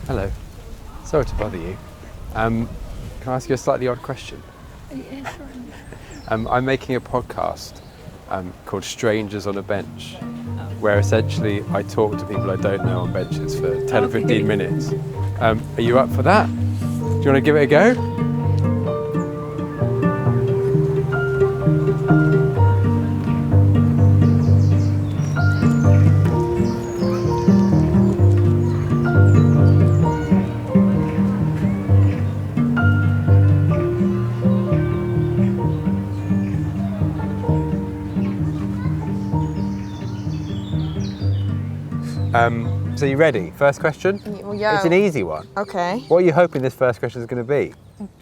Hello. Sorry to bother you. Can I ask you a slightly odd question? Yeah, sure. I'm making a podcast called Strangers on a Bench, where essentially I talk to people I don't know on benches for 10 or 15 minutes. Are you up for that? Do you want to give it a go? So you ready? First question? Well, yeah. It's an easy one. Okay. What are you hoping this first question is going to be?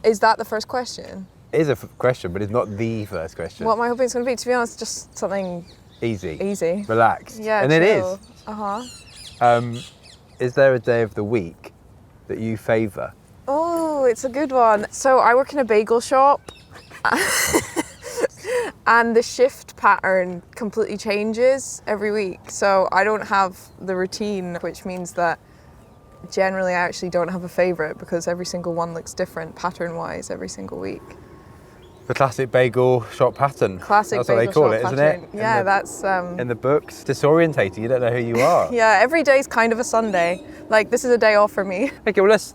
Is that the first question? It is a question, but it's not the first question. What am I hoping it's going to be? To be honest, just something Easy. easy. Relaxed. Yeah, and chill. it is. Uh-huh. Is there a day of the week that you favour? Oh, it's a good one. So I work in a bagel shop and the shift pattern completely changes every week. So I don't have the routine, which means that generally I actually don't have a favourite because every single one looks different pattern-wise every single week. The classic bagel shop pattern. Classic That's bagel what they call shop it, pattern. isn't it? Yeah, that's that's... in the books. Disorientating, you don't know who you are. Yeah, every day's kind of a Sunday. Like, this is a day off for me. Okay, well let's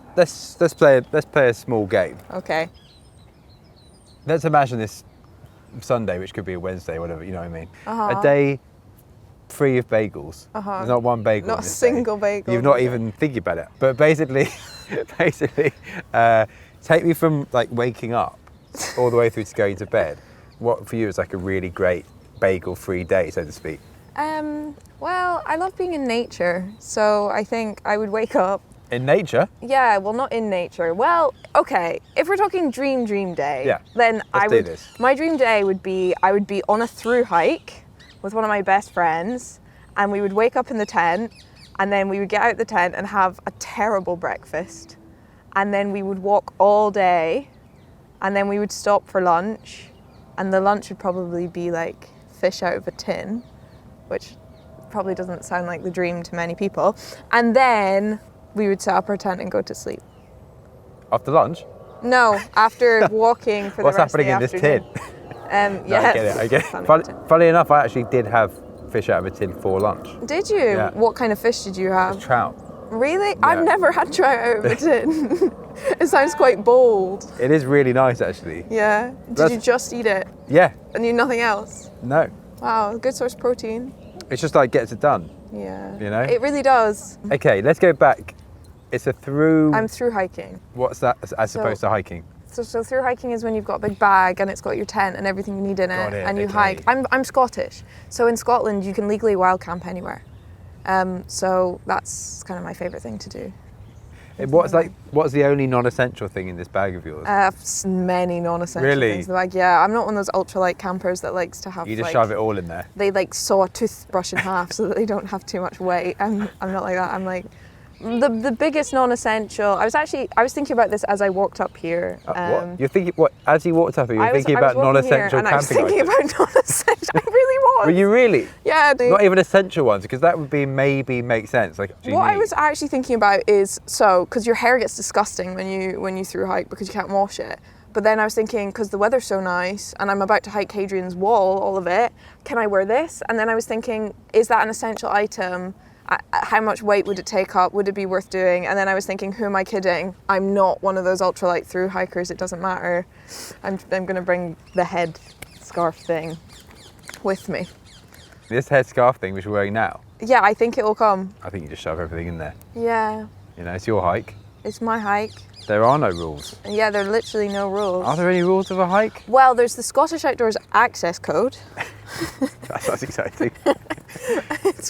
play a small game. Okay. Let's imagine this Sunday, which could be a Wednesday, whatever, you know what I mean. Uh-huh. A day free of bagels. Uh-huh. There's not one bagel. Not on a this single day. bagel. You've not even thinking about it. But basically, take me from like waking up all the way through to going to bed. What for you is like a really great bagel-free day, so to speak? Well, I love being in nature. So I think I would wake up. In nature? Yeah, well, not in nature. Well, okay, if we're talking dream day, Yeah, then do this. My dream day would be, I would be on a through hike with one of my best friends, and we would wake up in the tent, and then we would get out the tent and have a terrible breakfast, and then we would walk all day, and then we would stop for lunch, and the lunch would probably be like fish out of a tin, which probably doesn't sound like the dream to many people, and then we would set up our tent and go to sleep. After lunch? No, after walking for What's the rest happening of the in this tin? afternoon. No, Yeah. I get it. Funny enough, I actually did have fish out of a tin for lunch. Did you? Yeah. What kind of fish did you have? Trout. Really? I've never had trout out of a tin. It sounds quite bold. It is really nice, actually. Yeah. Did you just eat it Yeah. and you nothing else? No. Wow, good source of protein. It's just like gets it done. Yeah. You know? It really does. Okay, let's go back. It's a through. I'm through hiking. What's that as opposed to hiking? So through hiking is when you've got a big bag and it's got your tent and everything you need in Got it, it, and you okay. hike. I'm Scottish, so in Scotland you can legally wild camp anywhere. So that's kind of my favourite thing to do. What's the only non-essential thing in this bag of yours? Many non-essential Really? things in the bag. Yeah, I'm not one of those ultralight campers that likes to have. You just like, shove it all in there. They like saw a toothbrush in half so that they don't have too much weight. I'm not like that. I'm like the biggest non-essential. I was thinking about this as I walked up here. What? You're thinking what? As you walked up, you were thinking about non-essential camping I was thinking items. about non-essential. I really was. Were you really? Yeah. Not even essential ones, because that would be maybe make sense. Like, What I was actually thinking about is because your hair gets disgusting when you through hike because you can't wash it. But then I was thinking, because the weather's so nice and I'm about to hike Hadrian's Wall, all of it, can I wear this? And then I was thinking, is that an essential item? How much weight would it take up? Would it be worth doing? And then I was thinking, who am I kidding? I'm not one of those ultralight through hikers. It doesn't matter. I'm going to bring the head scarf thing with me. This headscarf thing which you're wearing now. Yeah, I think it will come. I think you just shove everything in there. Yeah, You know, it's your hike. it's my hike. There are no rules. Yeah, there are literally no rules. Are there any rules of a hike? Well, there's the Scottish Outdoors Access Code. That's exciting.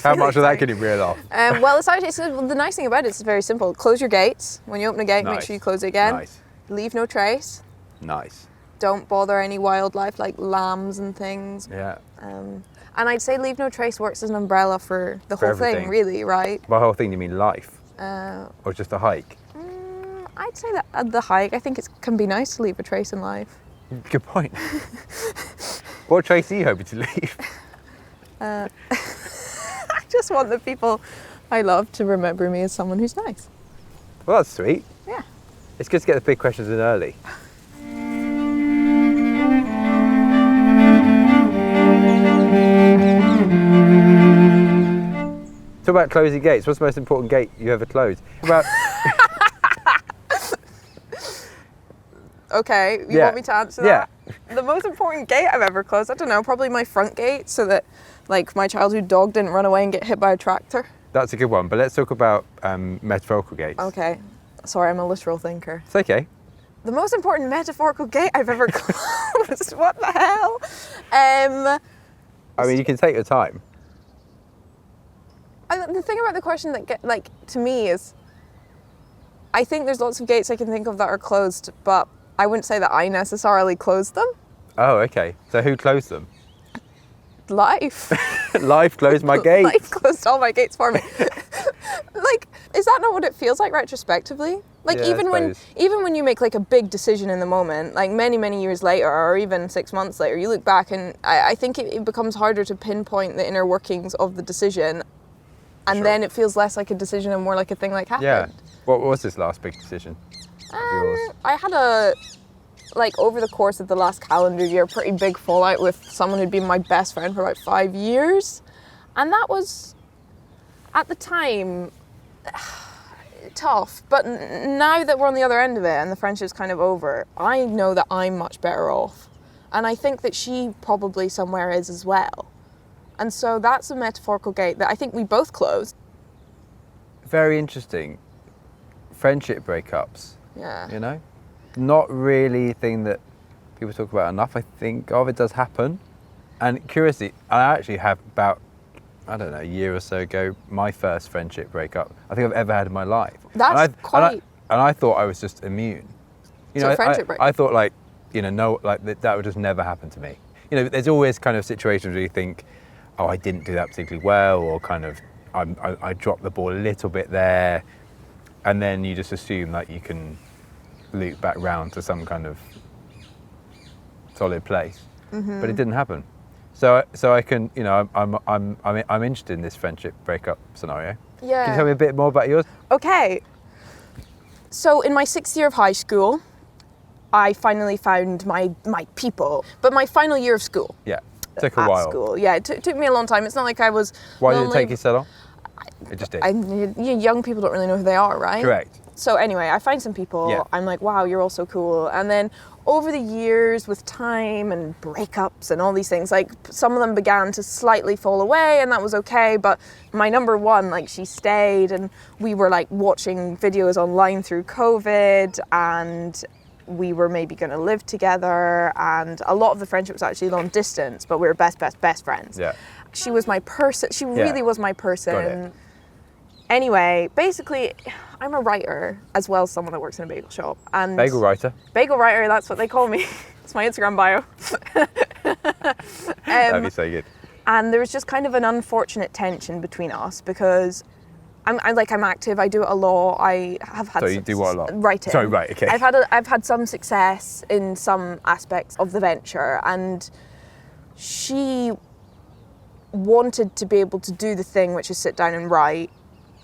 How much of that can you reel off? Well, the nice thing about it is very simple. Close your gates. When you open a gate, make Nice. sure you close it again. Nice. Leave no trace. Nice. Don't bother any wildlife like lambs and things. Yeah. And I'd say leave no trace works as an umbrella for the For whole thing, everything. really, right? By whole thing, you mean life? Or just a hike? I'd say that at the hike, I think it can be nice to leave a trace in life. Good point. What trace are you hoping to leave? I just want the people I love to remember me as someone who's nice. Well, that's sweet. Yeah. It's good to get the big questions in early. Talk about closing gates. What's the most important gate you ever closed? About Okay, you Yeah. want me to answer that? The most important gate I've ever closed, I don't know, probably my front gate so that like my childhood dog didn't run away and get hit by a tractor. That's a good one. But let's talk about metaphorical gates. Okay. Sorry, I'm a literal thinker. It's okay. The most important metaphorical gate I've ever closed. What the hell? I mean, you can take your time. The thing about the question that to me is, I think there's lots of gates I can think of that are closed, but I wouldn't say that I necessarily closed them. Oh, okay. So who closed them? Life. Life closed my gates. Life closed all my gates for me. Like, is that not what it feels like retrospectively? Like, Yeah, I suppose. even when you make like a big decision in the moment, like many years later, or even 6 months later, you look back and I think it becomes harder to pinpoint the inner workings of the decision, and Sure. then it feels less like a decision and more like a thing like happened. Yeah. What was this last big decision of yours? I had over the course of the last calendar year, pretty big fallout with someone who'd been my best friend for about 5 years. And that was, at the time, tough. But now that we're on the other end of it and the friendship's kind of over, I know that I'm much better off. And I think that she probably somewhere is as well. And so that's a metaphorical gate that I think we both closed. Very interesting. Friendship breakups, Yeah. you know? Not really a thing that people talk about enough, I think. It does happen. And curiously, I actually have about, I don't know, a year or so ago, my first friendship breakup I think I've ever had in my life. That's quite... And I thought I was just immune. You To know, a friendship breakup? I thought like, you know, no, like that would just never happen to me. You know, there's always kind of situations where you think, oh, I didn't do that particularly well, or kind of, I dropped the ball a little bit there, and then you just assume that you can loop back round to some kind of solid place, but it didn't happen. So I can, you know, I'm interested in this friendship breakup scenario. Yeah. Can you tell me a bit more about yours? Okay. So in my 6th year of high school, I finally found my people. But my final year of school. Yeah, took a at while. school. Yeah, it took me a long time. It's not like I was Why did it lonely. take you so long? It just did. Young people don't really know who they are, right? Correct. So anyway, I find some people. Yeah. I'm like, wow, you're all so cool. And then over the years, with time and breakups and all these things, like some of them began to slightly fall away, and that was okay. But my number one, like, she stayed, and we were like watching videos online through COVID, and we were maybe going to live together. And a lot of the friendship was actually long distance, but we were best friends. Yeah. She was my person. She really was my person. Got it. Anyway, basically, I'm a writer as well as someone that works in a bagel shop. And Bagel writer. Bagel writer, that's what they call me. It's my Instagram bio. That'd be so good. And there was just kind of an unfortunate tension between us because I'm active. I do it a lot. I have had. So you do what a lot? Writing. Sorry, right, okay. I've had some success in some aspects of the venture, and she wanted to be able to do the thing, which is sit down and write,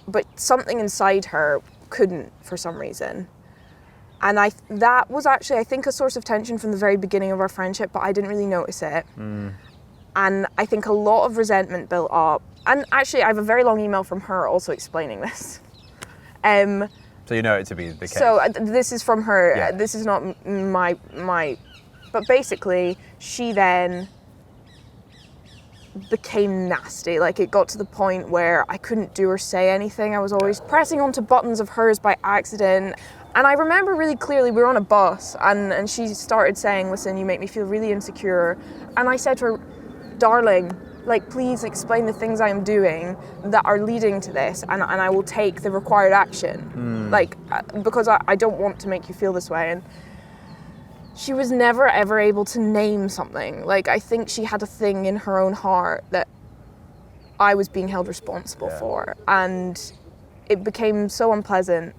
but something inside her couldn't for some reason. And that was actually, I think, a source of tension from the very beginning of our friendship, but I didn't really notice it. And I think a lot of resentment built up. And actually, I have a very long email from her also explaining this. So you know it to be the case. So this is from her. Yeah. This is not my. But basically, she then became nasty. Like, it got to the point where I couldn't do or say anything. I was always pressing onto buttons of hers by accident. And I remember really clearly, we were on a bus, and she started saying, listen, you make me feel really insecure. And I said to her, darling, like, please explain the things I am doing that are leading to this, and I will take the required action. Like, because I don't want to make you feel this way. And she was never ever able to name something. Like, I think she had a thing in her own heart that I was being held responsible for. And it became so unpleasant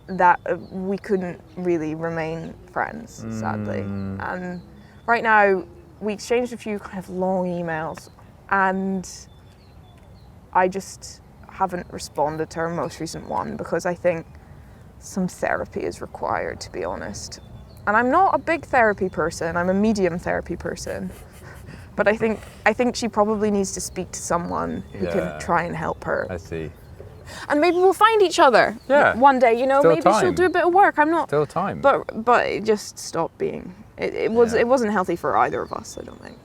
that we couldn't really remain friends, sadly. And right now, we exchanged a few kind of long emails, and I just haven't responded to her most recent one because I think some therapy is required, to be honest. And I'm not a big therapy person, I'm a medium therapy person. But I think she probably needs to speak to someone who can try and help her. I see. And maybe we'll find each other one day, you know, Still maybe she'll time. do a bit of work. I'm not Still time. But it just stopped being. It wasn't healthy for either of us, I don't think.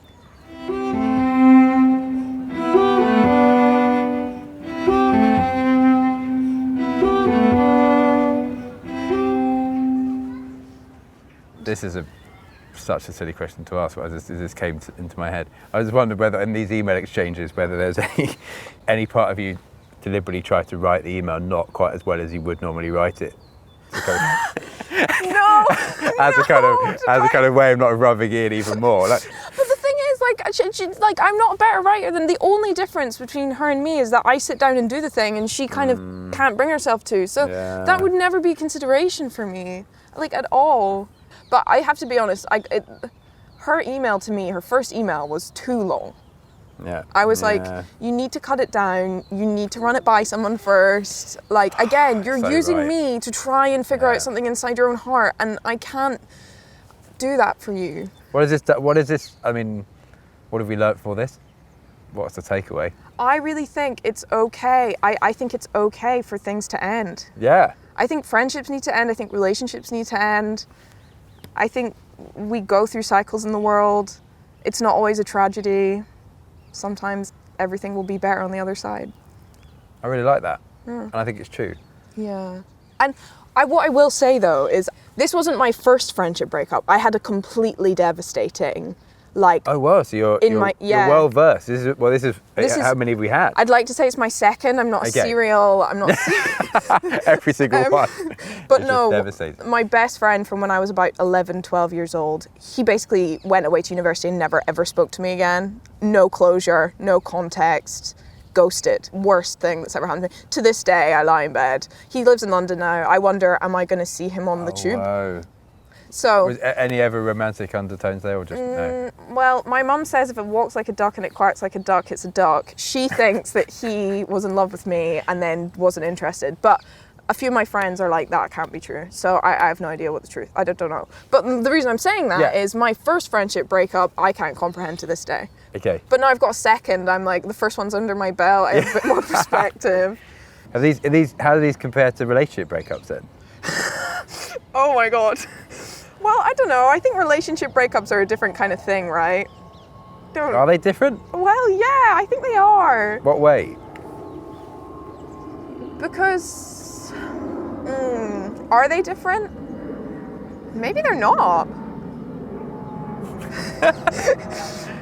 This is such a silly question to ask, but as this came into my head. I just wondered whether in these email exchanges, whether there's any part of you deliberately try to write the email not quite as well as you would normally write it. No. As a kind of way of not rubbing in even more. Like, but the thing is, like, I'm not a better writer than the only difference between her and me is that I sit down and do the thing and she kind of can't bring herself to. So that would never be a consideration for me, like, at all. But I have to be honest, her email to me, her first email was too long. Yeah. I was like, you need to cut it down. You need to run it by someone first. Like, again, you're So using right. me to try and figure out something inside your own heart, and I can't do that for you. What is this? I mean, what have we learnt for this? What's the takeaway? I really think it's okay. I think it's okay for things to end. Yeah. I think friendships need to end. I think relationships need to end. I think we go through cycles in the world. It's not always a tragedy. Sometimes everything will be better on the other side. I really like that. And I think it's true. Yeah. And what I will say though is this wasn't my first friendship breakup. I had a completely devastating, like... Oh wow, so you're well versed. This is how many have we had? I'd like to say it's my second. I'm not a serial. I'm not Every single one. But It's no, just devastating. my best friend from when I was about 11, 12 years old, he basically went away to university and never ever spoke to me again. No closure, no context, ghosted. Worst thing that's ever happened to me. To this day, I lie in bed. He lives in London now. I wonder, am I going to see him on the tube? Whoa. So, Was any ever romantic undertones there or just no? well, my mum says if it walks like a duck and it quacks like a duck, it's a duck. She thinks that he was in love with me and then wasn't interested. But a few of my friends are like, that can't be true. So I have no idea what the truth, I don't know. But the reason I'm saying that is my first friendship breakup, I can't comprehend to this day. Okay. But now I've got a second, I'm like, the first one's under my belt, I have a bit more perspective. How do these compare to relationship breakups then? Oh my God. Well, I don't know, I think relationship breakups are a different kind of thing, right? Are they different? Well, yeah, I think they are. What way? Because, are they different? Maybe they're not.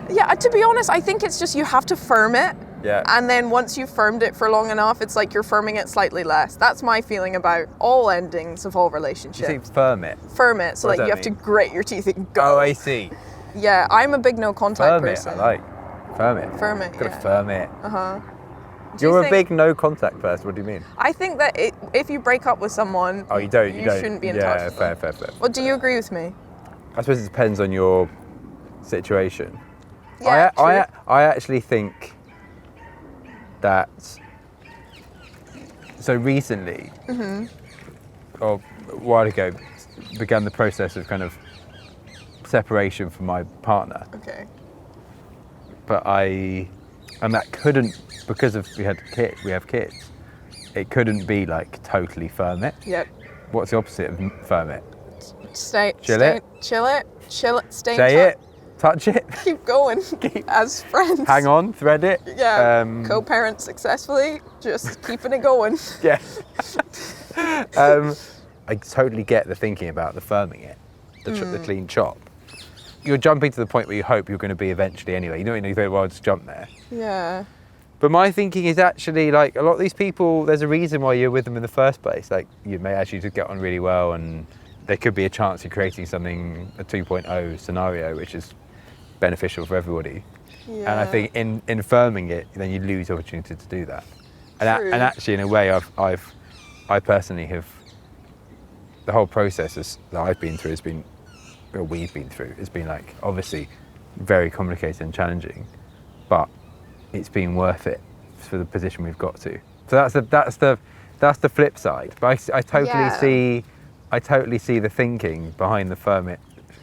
Yeah, to be honest, I think it's just you have to firm it. Yeah. And then once you've firmed it for long enough, it's like you're firming it slightly less. That's my feeling about all endings of all relationships. You think firm it? Firm it, so What like does you that have mean? to grit your teeth and go. Oh, I see. Yeah, I'm a big no contact Firm person. it, I like. Firm it. Firm it, Gotta yeah. firm it. Uh-huh. You're a big no contact person, what do you mean? I think that if you break up with someone, Oh, you don't. you shouldn't be in touch. Yeah, fair. Well, do you agree with me? I suppose it depends on your situation. Yeah, I actually think that. So recently, or a while ago, began the process of kind of separation from my partner. Okay. But and that couldn't, because we have kids, it couldn't be like totally firm it. Yep. What's the opposite of firm it? Chill it, stay in Say touch. it, touch it, Keep going as friends. hang on, thread it. Yeah, co-parent successfully, just keeping it going. Yeah. I totally get the thinking about the firming it, the clean chop. You're jumping to the point where you hope you're going to be eventually anyway. You don't think, well, I'll just jump there. Yeah. But my thinking is actually, like, a lot of these people, there's a reason why you're with them in the first place. Like, you may actually just get on really well, and there could be a chance of creating something, a 2.0 scenario, which is beneficial for everybody. Yeah. And I think in firming it, then you lose opportunity to do that. True. And actually, in a way, I personally have, the whole process that I've been through has been, or we've been through, has been like, obviously very complicated and challenging, but it's been worth it for the position we've got to. So that's the flip side. But I totally Yeah. see the thinking behind the firm.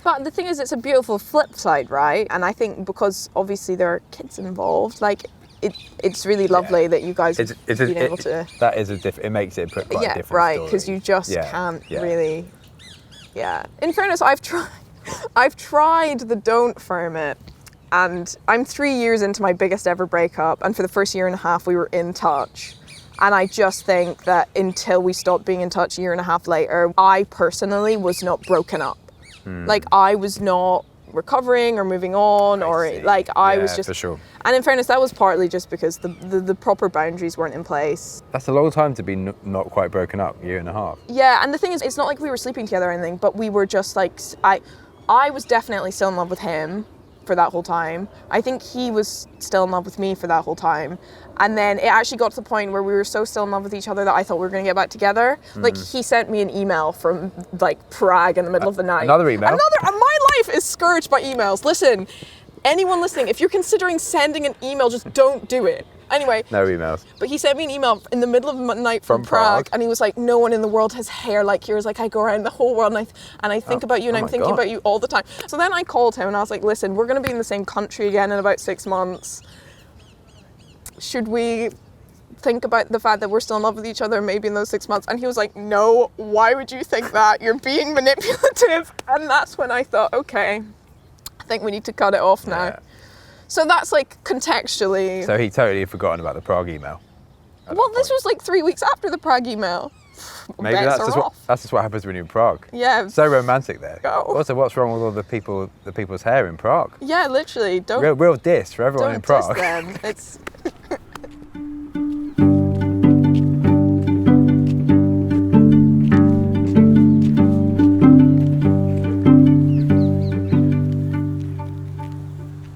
But the thing is, it's a beautiful flip side, right? And I think because obviously there are kids involved, like it's really lovely that you guys have been able to. That is it makes it quite a different right, story. because you just Yeah, can't yeah. really. Yeah. In fairness, I've tried the don't firm it, and I'm 3 years into my biggest ever breakup, and for the first year and a half we were in touch. And I just think that until we stopped being in touch a year and a half later, I personally was not broken up. Like I was not recovering or moving on, or see. like I Yeah, was just. for sure. And in fairness, that was partly just because the proper boundaries weren't in place. That's a long time to be not quite broken up, year and a half. Yeah, and the thing is, it's not like we were sleeping together or anything, but we were just like, I was definitely still in love with him for that whole time. I think he was still in love with me for that whole time. And then it actually got to the point where we were so still in love with each other that I thought we were going to get back together. Like, he sent me an email from, like, Prague in the middle of the night. Another email? My life is scourged by emails. Listen, anyone listening, if you're considering sending an email, just don't do it. Anyway. No emails. But he sent me an email in the middle of the night from Prague, and he was like, no one in the world has hair like yours. Like, I go around the whole world and I think about you, and I'm thinking about you all the time. So then I called him and I was like, listen, we're going to be in the same country again in about 6 months. Should we think about the fact that we're still in love with each other maybe in those 6 months? And he was like, no, why would you think that? You're being manipulative. And that's when I thought, okay, I think we need to cut it off now. Yeah. So that's like contextually. So he totally had forgotten about the Prague email. Well, this was like 3 weeks after the Prague email. Maybe Bets that's are off. just what happens when you're in Prague. Yeah. So romantic there. Oh. Also, what's wrong with all the people's hair in Prague? Yeah, literally. Don't Real diss for everyone don't in Prague. diss them. It's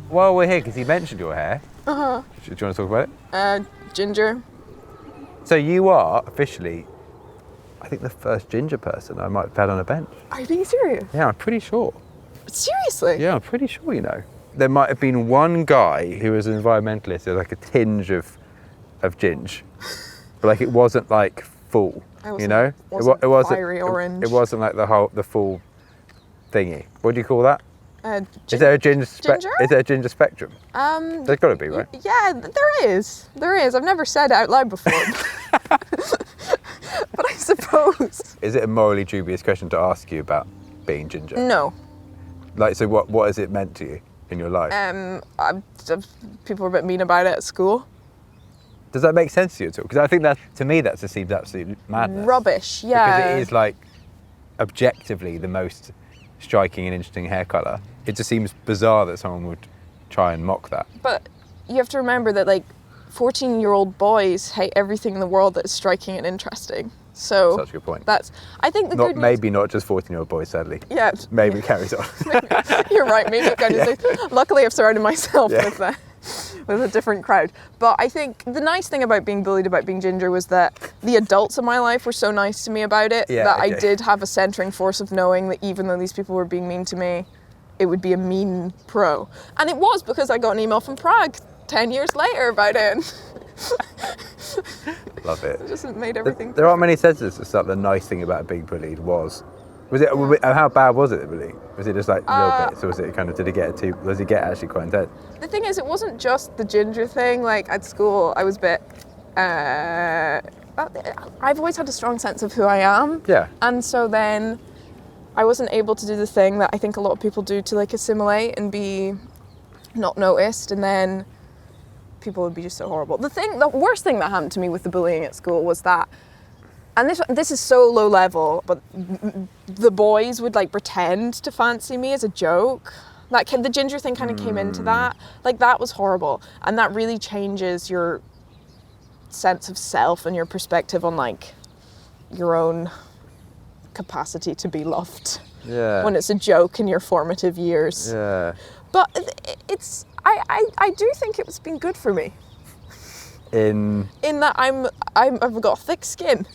Well, we're here because he mentioned your hair. Uh-huh. Do you want to talk about it? Ginger. So you are officially, I think, the first ginger person I might have had on a bench. Are you being serious? Yeah, I'm pretty sure. Seriously? Yeah, I'm pretty sure, you know. There might have been one guy who was an environmentalist with like a tinge of ginge, but like it wasn't like full, you know? Wasn't it wasn't fiery orange. It wasn't like the full thingy. What do you call that? Is there a ginger? Ginger? Is there a ginger spectrum? There's got to be, right? Yeah, there is. There is. I've never said it out loud before. But I suppose. Is it a morally dubious question to ask you about being ginger? No. Like, so what has it meant to you in your life? People were a bit mean about it at school. Does that make sense to you at all? Because I think that, to me, that just seems absolute madness. Rubbish, yeah. Because it is like objectively the most striking and interesting hair colour. It just seems bizarre that someone would try and mock that. But you have to remember that like 14-year-old boys hate everything in the world that is striking and interesting. So Such a good point. I think the good news, Maybe not just 14-year-old boys, sadly. Yeah. Maybe carries on. You're right. Maybe it kind of. Luckily, I've surrounded myself Yeah. with a different crowd. But I think the nice thing about being bullied about being ginger was that the adults in my life were so nice to me about it that I did have a centering force of knowing that even though these people were being mean to me, it would be a mean pro. And it was because I got an email from Prague 10 years later about it. Love it. It just made everything. There aren't many sentences that start the nice thing about being bullied was it, how bad was it, the bullying? Was it just like little bits, or was it kind of, does it get actually quite intense? The thing is, it wasn't just the ginger thing. Like at school, I was a bit, I've always had a strong sense of who I am. Yeah. And so then I wasn't able to do the thing that I think a lot of people do to like assimilate and be not noticed, and then people would be just so horrible. The worst thing that happened to me with the bullying at school was that, and this is so low level, but the boys would like pretend to fancy me as a joke. The ginger thing kind of came into that. Like that was horrible, and that really changes your sense of self and your perspective on like your own capacity to be loved. Yeah. When it's a joke in your formative years. Yeah. But I do think it's been good for me. In that I've got thick skin.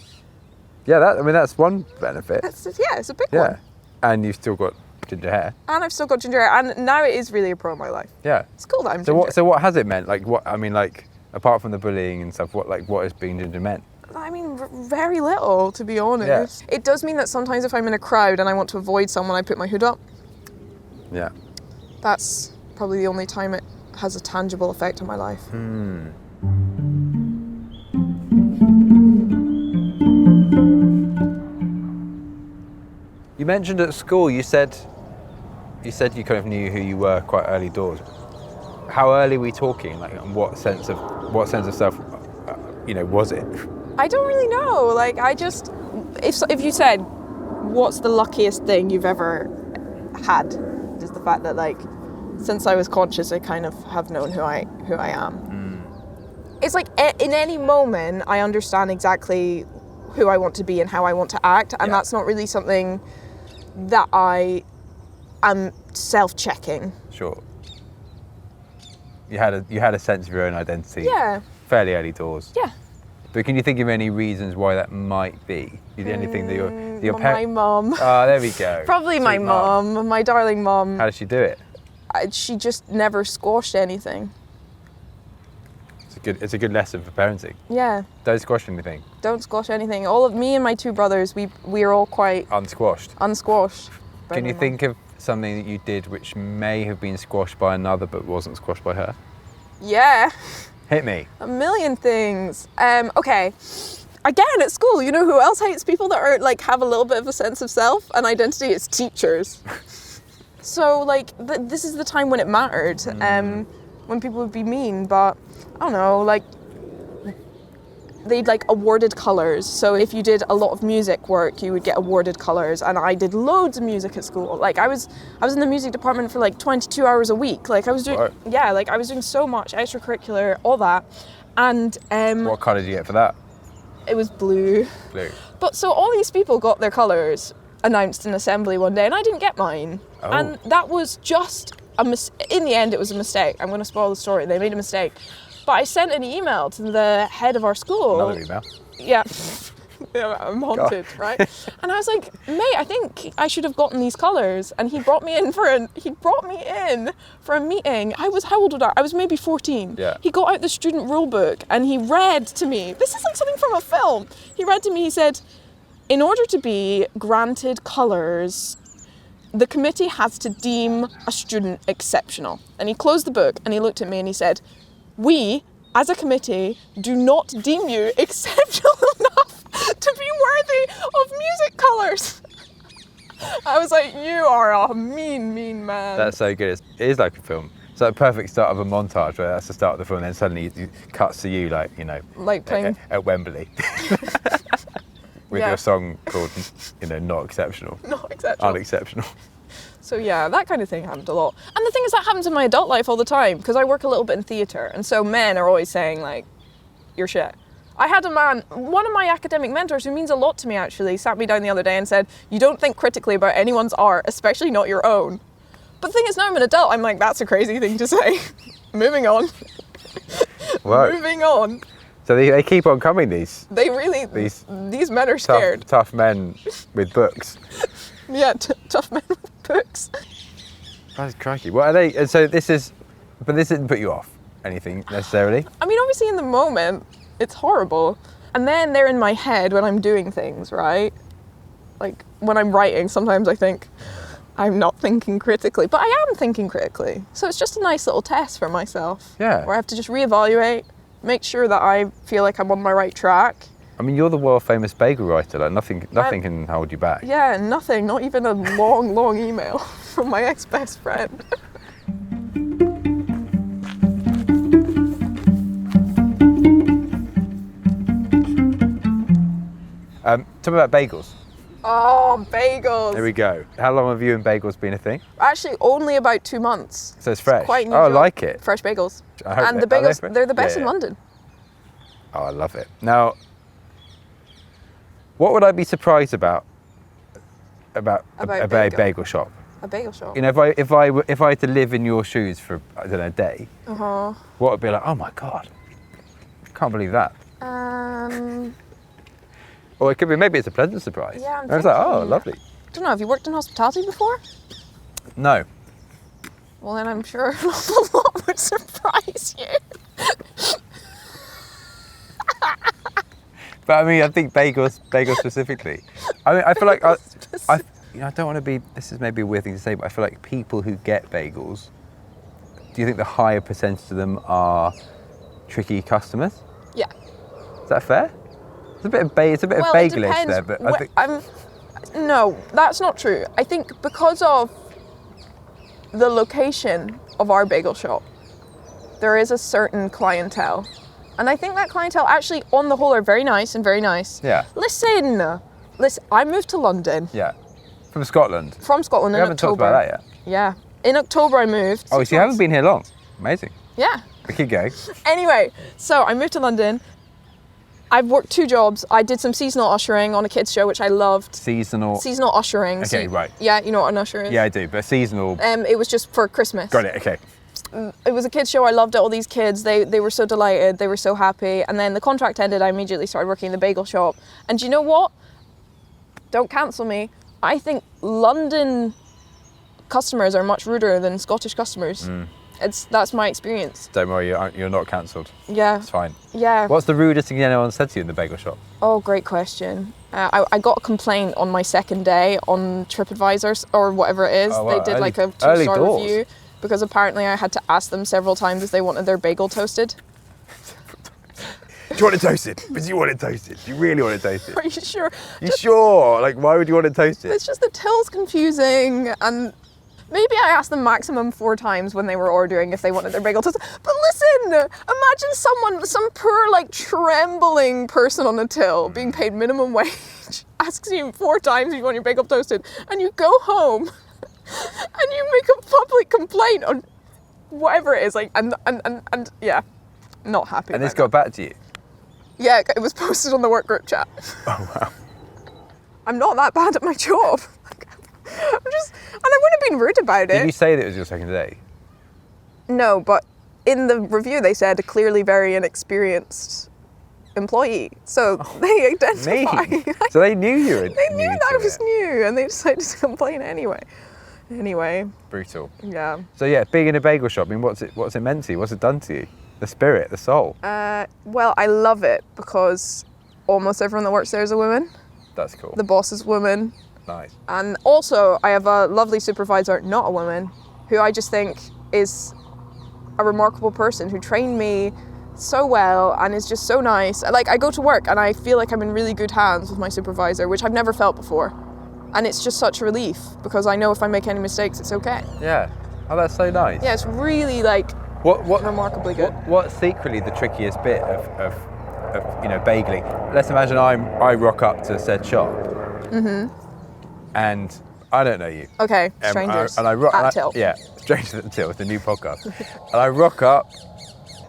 Yeah, that's one benefit. It's a big Yeah. one. And you've still got ginger hair. And I've still got ginger hair, and now it is really a pro in my life. Yeah. It's cool that I'm ginger. So what has it meant? Like apart from the bullying and stuff, what has being ginger meant? I mean, very little, to be honest. It does mean that sometimes if I'm in a crowd and I want to avoid someone, I put my hood up. Yeah. That's probably the only time it has a tangible effect on my life. You mentioned at school, you said you kind of knew who you were quite early doors. How early are we talking? Like, what sense of self, was it? I don't really know. Like, I just, if you said, what's the luckiest thing you've ever had, is the fact that, like, since I was conscious, I kind of have known who I am. It's like in any moment, I understand exactly who I want to be and how I want to act, and that's not really something that I am self-checking. Sure. You had a sense of your own identity. Yeah. Fairly early doors. Yeah. But can you think of any reasons why that might be? You did anything that your My mum. Oh, there we go. Probably Sweet my mum, my darling mum. How does she do it? She just never squashed anything. It's a good lesson for parenting. Yeah. Don't squash anything. Don't squash anything. All of me and my two brothers, we are all quite Unsquashed. unsquashed. by Can my you mum. think of something that you did which may have been squashed by another but wasn't squashed by her? Yeah. Hit me. A million things. Okay. Again, at school, you know who else hates people that are like have a little bit of a sense of self and identity? It's teachers. So like this is the time when it mattered. When people would be mean, but I don't know, like they'd like awarded colours. So if you did a lot of music work, you would get awarded colours. And I did loads of music at school. Like I was in the music department for like 22 hours a week. Like I was doing, I was doing so much extracurricular, all that. And What colour did you get for that? it was blue. Blue. But so all these people got their colours announced in assembly one day, and I didn't get mine. Oh. And that was just in the end, it was a mistake. I'm going to spoil the story. They made a mistake. But I sent an email to the head of our school. Another email. Yeah. Yeah, I'm haunted, right? And I was like, mate, I think I should have gotten these colours. And he brought me in for a meeting. How old was I? I was maybe 14. Yeah. He got out the student rule book and he read to me. This is like something from a film. He read to me, he said, in order to be granted colours, the committee has to deem a student exceptional. And he closed the book and he looked at me and he said, we, as a committee, do not deem you exceptional enough to be worthy of music colours. I was like, you are a mean, mean man. That's so good. It is like a film. It's like a perfect start of a montage where that's the start of the film, and then suddenly it cuts to you, like, like playing at Wembley. With your song called, Not Exceptional. Not exceptional. Unexceptional. So yeah, that kind of thing happened a lot. And the thing is, that happens in my adult life all the time, because I work a little bit in theatre, and so men are always saying, like, you're shit. I had a man, one of my academic mentors, who means a lot to me actually, sat me down the other day and said, you don't think critically about anyone's art, especially not your own. But the thing is, now I'm an adult, I'm like, that's a crazy thing to say. Moving on. Whoa. Moving on. So they keep on coming, these They really, these men are scared. tough men with books. Yeah, tough men with books. That's crikey. What are they? And so this didn't put you off anything necessarily? I mean, obviously in the moment, it's horrible. And then they're in my head when I'm doing things, right? Like when I'm writing, sometimes I think I'm not thinking critically, but I am thinking critically. So it's just a nice little test for myself. Yeah. Where I have to just reevaluate, make sure that I feel like I'm on my right track. I mean, you're the world famous bagel writer. Like nothing can hold you back. Yeah, nothing, not even a long, long email from my ex-best friend. Tell me about bagels. Oh, bagels. There we go. How long have you and bagels been a thing? Actually, only about 2 months. So it's fresh. Quite new I job. like it. Fresh bagels. I hope And the are they bagels, fresh? they're the best Yeah, in yeah. London. Oh, I love it. Now, what would I be surprised about a bagel shop? A bagel shop. You know, if I had to live in your shoes for, I don't know, a day, what would be like? Oh my god, can't believe that. Or it could be, maybe it's a pleasant surprise. Yeah, I'm I was like, oh, thinking. lovely. I don't know, have you worked in hospitality before? No. Well, then I'm sure an awful lot would surprise you. But I mean, I think bagels specifically. I mean, I feel like I don't want to be. This is maybe a weird thing to say, but I feel like people who get bagels. Do you think the higher percentage of them are tricky customers? Yeah. Is that fair? It's a bit of bagelish there, but I think. No, that's not true. I think because of the location of our bagel shop, there is a certain clientele. And I think that clientele actually, on the whole, are very nice and very nice. Yeah. Listen, I moved to London. Yeah. From Scotland. From Scotland We in haven't October. talked about that yet. Yeah. In October I moved. Oh, 6 so you haven't months. been here long. Amazing. Yeah. We keep going. Anyway, so I moved to London. I've worked 2 jobs. I did some seasonal ushering on a kids show, which I loved. Seasonal. Seasonal ushering. Okay, right. Yeah, you know what an usher is? Yeah, I do, but seasonal. It was just for Christmas. Got it. Okay. It was a kids show. I loved it. All these kids, they were so delighted. They were so happy. And then the contract ended. I immediately started working in the bagel shop. And do you know what? Don't cancel me. I think London customers are much ruder than Scottish customers. That's my experience. Don't worry, you're not cancelled. Yeah. It's fine. Yeah. What's the rudest thing anyone said to you in the bagel shop? Oh, great question. I got a complaint on my second day on TripAdvisor or whatever it is. Oh, wow. They did like a Early 2-star doors. review because apparently I had to ask them several times if they wanted their bagel toasted. Do you want it toasted? But you want it toasted. You really want it toasted. Are you sure? You sure? Like, why would you want it toasted? It's just the till's confusing, and maybe I asked them maximum 4 times when they were ordering if they wanted their bagel toasted. But listen, imagine some poor, like, trembling person on a till being paid minimum wage asks you 4 times if you want your bagel toasted, and you go home and you make a public complaint on whatever it is, like, and yeah, not happy. And this about got back to you. Yeah, it was posted on the work group chat. Oh wow. I'm not that bad at my job. And I wouldn't have been rude about Did you it. say that it was your second day? No, but in the review they said a clearly very inexperienced employee. So they Me. identified. So they knew you were They knew new that I to was it. new, and they decided to complain anyway. Anyway, Brutal. yeah. So yeah, being in a bagel shop. I mean, what's it meant to you? What's it done to you? The spirit, the soul. Well, I love it because almost everyone that works there is a woman. That's cool. The boss is a woman. Nice. And also, I have a lovely supervisor, not a woman, who I just think is a remarkable person who trained me so well and is just so nice. Like, I go to work and I feel like I'm in really good hands with my supervisor, which I've never felt before. And it's just such a relief because I know if I make any mistakes, it's okay. Yeah. Oh, that's so nice. Yeah, it's really, like, What remarkably good. What's secretly the trickiest bit of bageling? Let's imagine I rock up to said shop, and I don't know you. Okay, Um, strangers and I rock at Till. Yeah, Strangers at the Till. It's a new podcast. And I rock up.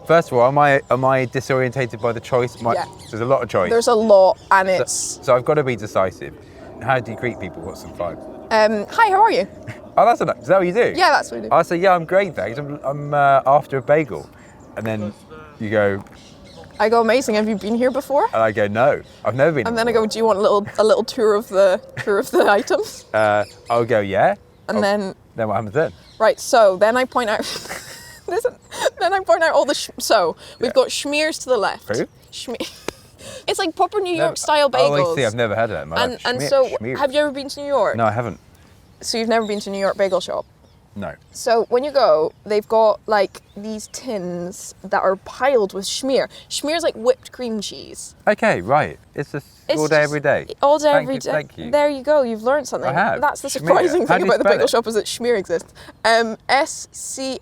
First of all, am I disorientated by the choice? Yeah. There's a lot of choice. There's a lot, and it's, So I've got to be decisive. How do you greet people? What's the vibe? hi, how are you? Oh, is that what you do? Yeah, that's what we do. I say, yeah, I'm great, thanks. I'm after a bagel. And then you go, I go, amazing, have you been here before? and I go, no, I've never been. And then I go, do you want a little tour of the items? I'll go, yeah. And then, Then what happens then? right, so then I point out, listen, then I point out all the, so we've got schmears to the left. Who? It's like proper New York style bagels. Oh, I see, I've never had that in my life. And Schmear- so, schmear. have you ever been to New York? No, I haven't. So you've never been to New York Bagel Shop? No. So when you go, they've got like these tins that are piled with schmear. Schmear's like whipped cream cheese. Okay, right. It's just all day, just every day. All day, Thank every you, day. thank you. There you go. You've learned something. I have. That's the Schmear. surprising How thing do you about the spell bagel it? shop is that schmear exists.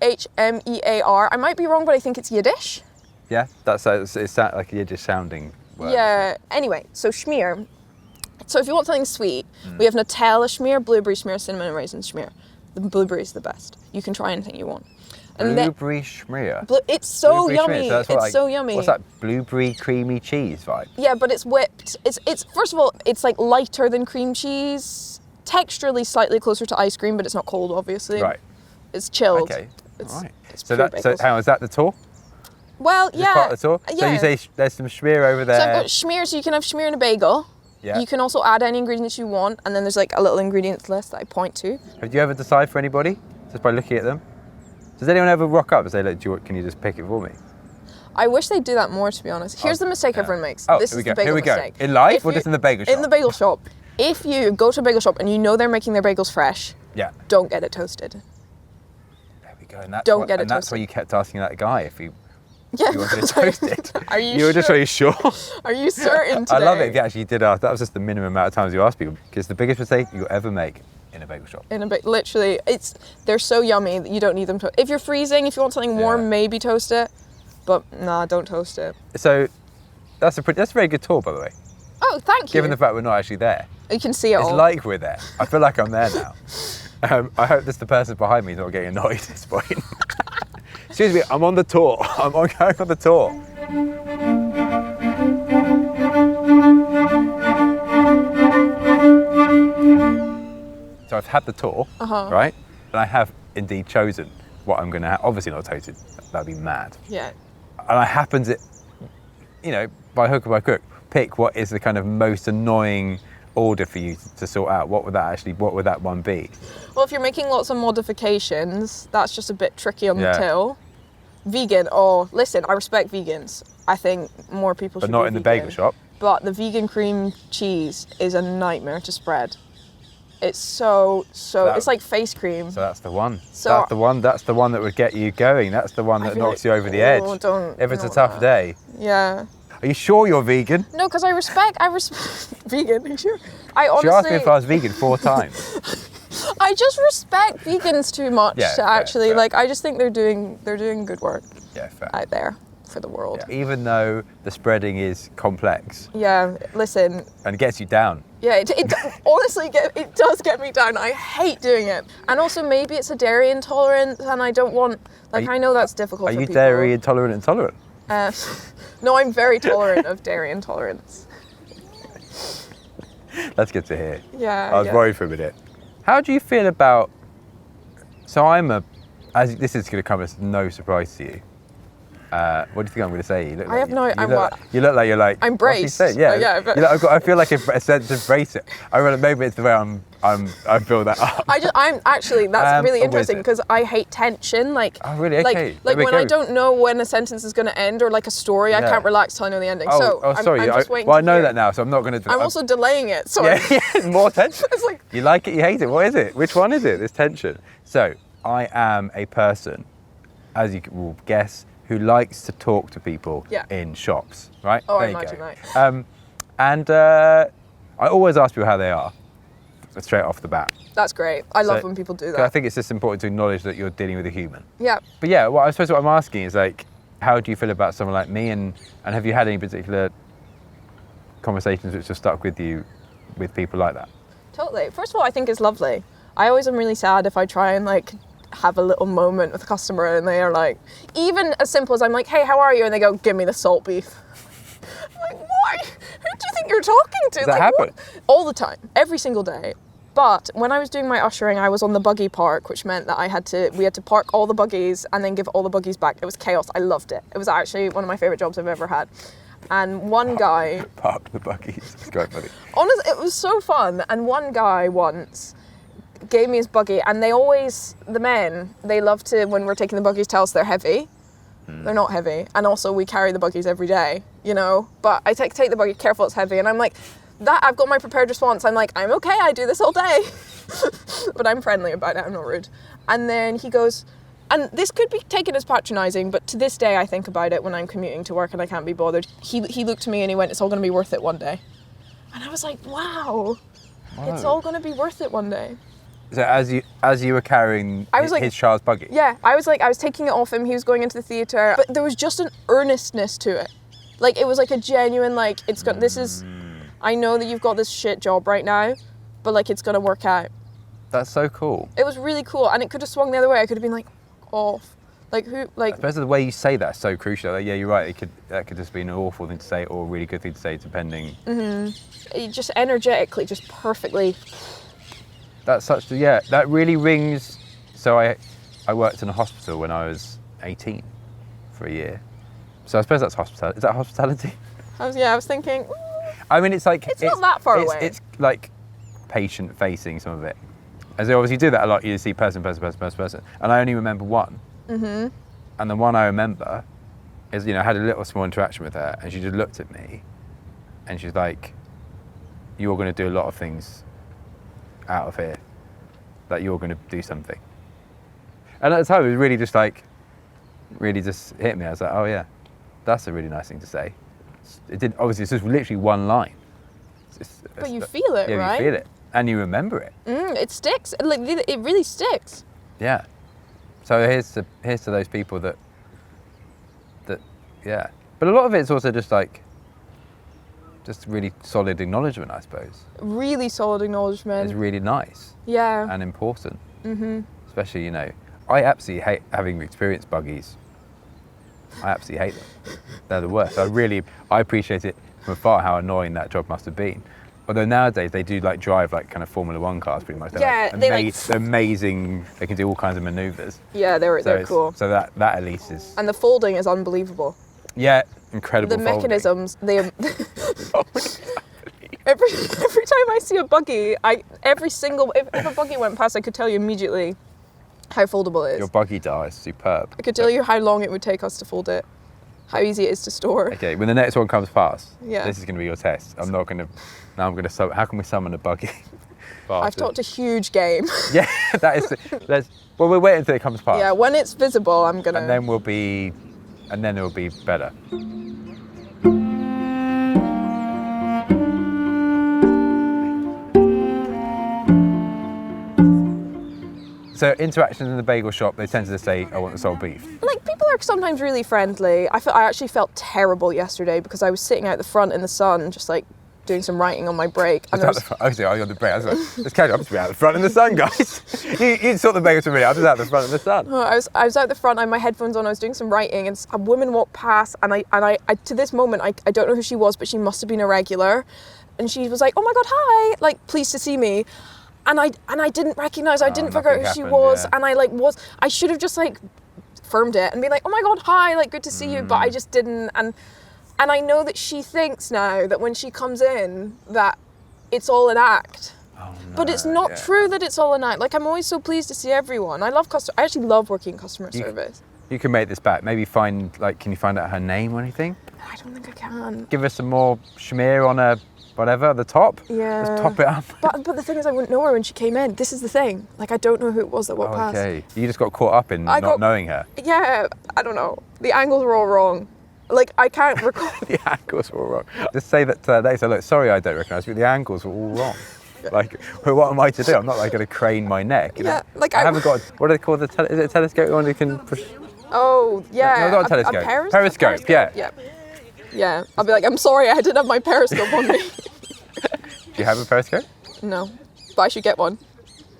SCHMEAR. I might be wrong, but I think it's Yiddish. Yeah, it's like a Yiddish sounding word. Yeah. Anyway, so schmear. So if you want something sweet, we have Nutella schmear, blueberry schmear, cinnamon and raisin schmear. The blueberry is the best. You can try anything you want. And then, Blueberry schmear. it's so Blueberry yummy. schmear, so that's what, It's like, so yummy. What's that blueberry creamy cheese vibe? Yeah, but it's whipped. It's first of all, it's like lighter than cream cheese. Texturally slightly closer to ice cream, but it's not cold, obviously. Right. It's chilled. Okay. It's, All right. It's So pure so bagels. how is that the tour? Well, Is yeah. this part of the tour? Yeah. So you say there's some schmear over there. So I've got schmear, so you can have schmear in a bagel. Yeah. You can also add any ingredients you want, and then there's like a little ingredients list that I point to. Have you ever decided for anybody just by looking at them? Does anyone ever rock up and say, "Look, can you just pick it for me?" I wish they'd do that more, to be honest. Here's the mistake everyone makes. Oh, This here we is go. the bagel Here we go. mistake. In life If or you- just in the bagel shop? In the bagel shop. If you go to a bagel shop and you know they're making their bagels fresh, Yeah. don't get it toasted. There we go. And that's Don't what- get it And that's why toasted. you kept asking that guy if he Yeah. you wanted it toasted. Are you You were just sure? really sure. Are you certain today? I love it if you actually did ask. That was just the minimum amount of times you asked people, because the biggest mistake you'll ever make in a bagel shop. In a bit, literally, they're so yummy that you don't need them to. If you're freezing, if you want something warm, Yeah. maybe toast it. But nah, don't toast it. So that's a very good tour, by the way. Oh, thank you. Given the fact we're not actually there, You can see it it's all. like we're there. I feel like I'm there now. I hope this the person behind me is not getting annoyed at this point. Excuse me, I'm on the tour. I'm going on the tour. So I've had the tour, right? And I have indeed chosen what I'm going to have. Obviously not toasted. That'd be mad. Yeah. And I happen to, by hook or by crook, pick what is the kind of most annoying order for you to sort out. What would that one be? Well, if you're making lots of modifications, that's just a bit tricky on Yeah. the till. Vegan. Oh, listen, I respect vegans. I think more people But should not be in the vegan. bagel shop. But the vegan cream cheese is a nightmare to spread. It's so That- it's like face cream. So that's the one. So- That's the one. That's the one that would get you going. That's the one I that feel knocks like, you over the edge. oh, don't- If it's a not tough that. day. Yeah. Are you sure you're vegan? No, because I respect vegan. Are you sure? I She asked honestly, me if I was vegan 4 times. I just respect vegans too much Yeah, to fair, actually fair. like. I just think they're doing good work Yeah, fair. out there for the world. Yeah, even though the spreading is complex Yeah. Listen. and gets you down. Yeah. It honestly it does get me down. I hate doing it. And also maybe it's a dairy intolerance, and I don't want like you- I know that's difficult Are for you people. dairy intolerant and tolerant? No, I'm very tolerant of dairy intolerance. That's good to hear. Yeah. I was yeah. worried for a minute. How do you feel about? So this is going to come as no surprise to you. What do you think I'm going to say? You look I have no- I'm what? You look like you're like. I'm what's he braced. saying? Yeah. Yeah, but- I feel like a sense of brace it. I really, maybe it's the way I feel that up. I'm actually that's really a interesting wizard. because I hate tension. Like, Oh, really? Okay. Like There we when I go. don't know when a sentence is going to end or like a story, I Yeah. can't relax till I know the ending. Oh, so sorry. I'm just waiting. Well, I to know hear. that now, so I'm not going to. I'm also delaying it. So Yeah, more tension. It's like- You like it, you hate it. What is it? Which one is it? There's tension. So I am a person, as you will guess, who likes to talk to people Yeah. in shops, right? Oh, I There you imagine go. that. And I always ask people how they are, straight off the bat. that's great. I love So- when people do 'Cause I that. think it's just important to acknowledge that you're dealing with a human. Yeah. But yeah, I suppose what I'm asking is like, how do you feel about someone like me, and have you had any particular conversations which have stuck with you with people like that? Totally. First of all, I think it's lovely. I always am really sad if I try and like have a little moment with a customer and they are like, even as simple as I'm like, hey, how are you? And they go, give me the salt beef. I'm like, why? Who do you think you're talking to? Does that Like, happen? what? All the time, every single day. But when I was doing my ushering, I was on the buggy park, which meant that we had to park all the buggies and then give all the buggies back. It was chaos. I loved it. It was actually one of my favorite jobs I've ever had. And one guy, Park the buggies. It's quite funny. honestly, it was so fun. And one guy once gave me his buggy, and the men, they love to, when we're taking the buggies, tell us they're heavy. They're not heavy. And also we carry the buggies every day, but I take the buggy, careful, it's heavy. And I'm like, I've got my prepared response. I'm like, I'm okay, I do this all day. But I'm friendly about it, I'm not rude. And then he goes, and this could be taken as patronizing, but to this day I think about it when I'm commuting to work and I can't be bothered. He looked at me and he went, it's all gonna be worth it one day. And I was like, wow. It's all gonna be worth it one day. So as you were carrying I was like- his child's buggy. Yeah, I was taking it off him, he was going into the theatre, but there was just an earnestness to it. Like, it was like a genuine, like, I know that you've got this shit job right now, but like, it's gonna work out. That's so cool. It was really cool, and it could have swung the other way. I could have been like, off. Like, who, like, Especially the way you say that is so crucial. Like, yeah, you're right. That could just be an awful thing to say or a really good thing to say, depending. it just energetically, just perfectly. That's that really rings. So I worked in a hospital when I was 18 for a year. So I suppose that's hospitality. Is that hospitality? I was thinking, I mean, it's like It's not that far away. It's like patient facing, some of it. As they obviously do that a lot. You see person, and I only remember one. Mm-hmm. And the one I remember is, you know, I had a little small interaction with her, and she just looked at me, and she's like, "You're going to do a lot of things out of here. That you're going to do something." And at the time, it was really just like, really just hit me. I was like, "Oh yeah, that's a really nice thing to say." It didn't. Obviously, it's just literally one line. But you feel it, yeah, right? you feel it, and you remember it. It sticks. Like it really sticks. Yeah. So here's to those people that yeah. But a lot of it's also just like, just really solid acknowledgement, I suppose. Really solid acknowledgement. It's really nice Yeah. and important. Especially, you know, I absolutely hate having experienced buggies. I absolutely hate them. They're the worst. I appreciate it from afar how annoying that job must have been. Although nowadays they do like drive like kind of Formula One cars pretty much. Yeah, they're amazing. They can do all kinds of manoeuvres. Yeah, they're cool. So that at least is. And the folding is unbelievable. Yeah, incredible. The folding. mechanisms, they. Oh, every time I see a buggy, if a buggy went past, I could tell you immediately how foldable it is. your buggy die is superb. I could tell you how long it would take us to fold it, how easy it is to store. Okay, when the next one comes past, Yeah. this is going to be your test. I'm not going to. Now I'm going to. How can we summon a buggy? I've talked a huge game. Yeah, that is. Well, we'll wait until it comes past. Yeah, when it's visible, I'm gonna. And then it'll be better. So interactions in the bagel shop, they tend to say, "I want the salt beef." Like, people are sometimes really friendly. I actually felt terrible yesterday because I was sitting out the front in the sun, just like doing some writing on my break. And Are you on the break? Let's carry on. I'm just out the front in the sun, guys. you sort the bagel to me. I'm just out the front in the sun. I was out the front, I had my headphones on, I was doing some writing, and a woman walked past, and I to this moment, I don't know who she was, but she must have been a regular. And she was like, "Oh my God, hi, like, pleased to see me." And I didn't recognise, I didn't figure out who she was, yeah. and I should have just like firmed it and been like, "Oh my God, hi, like, good to see you," but I just didn't, and I know that she thinks now that when she comes in that it's all an act. Oh, no, But it's not true that it's all an act. Like, I'm always so pleased to see everyone. I actually love working customer service. You can make this back. Maybe can you find out her name or anything? I don't think I can. Give her some more schmear on her, whatever, at the top. Yeah. Let's top it up. But the thing is, I wouldn't know her when she came in. This is the thing. Like, I don't know who it was that walked past. Okay. You just got caught up in not knowing her. Yeah, I don't know. The angles were all wrong. Like, I can't recall. The angles were all wrong. Just say that they say, "Look, sorry, I don't recognise you. The angles were all wrong." Like, well, what am I to do? I'm not like going to crane my neck. You know? Yeah, like I haven't got. What do they call is it a telescope one you can push? Oh, yeah. No, not a telescope. A periscope? Periscope, yeah. Yeah. Yeah. I'll be like, "I'm sorry, I didn't have my periscope on me." Do you have a periscope? No, but I should get one.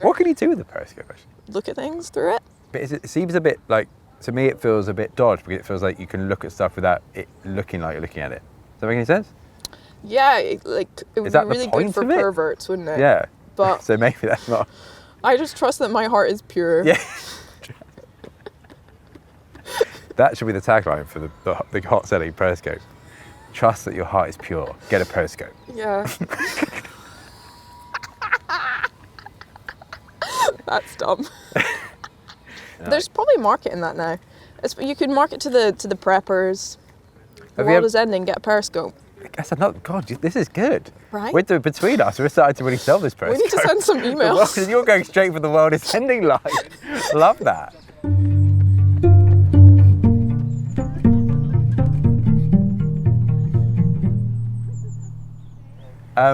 What can you do with a periscope, actually? Look at things through it. But it seems a bit like, to me, it feels a bit dodgy because it feels like you can look at stuff without it looking like you're looking at it. Does that make any sense? Yeah, it would be that the really good point for of it? perverts, wouldn't it? Yeah. But So maybe that's not. I just trust that my heart is pure. Yeah. That should be the tagline for the hot selling periscope. Trust that your heart is pure. Get a periscope. Yeah. That's dumb. There's probably a market in that now. You could market to the preppers. The Have you world ever- is ending. Get a periscope. I guess another. God, this is good. Right? We're doing between us. We're starting to really sell this We periscope. need to send some emails. Well, you're going straight for the world is ending line. Love that. I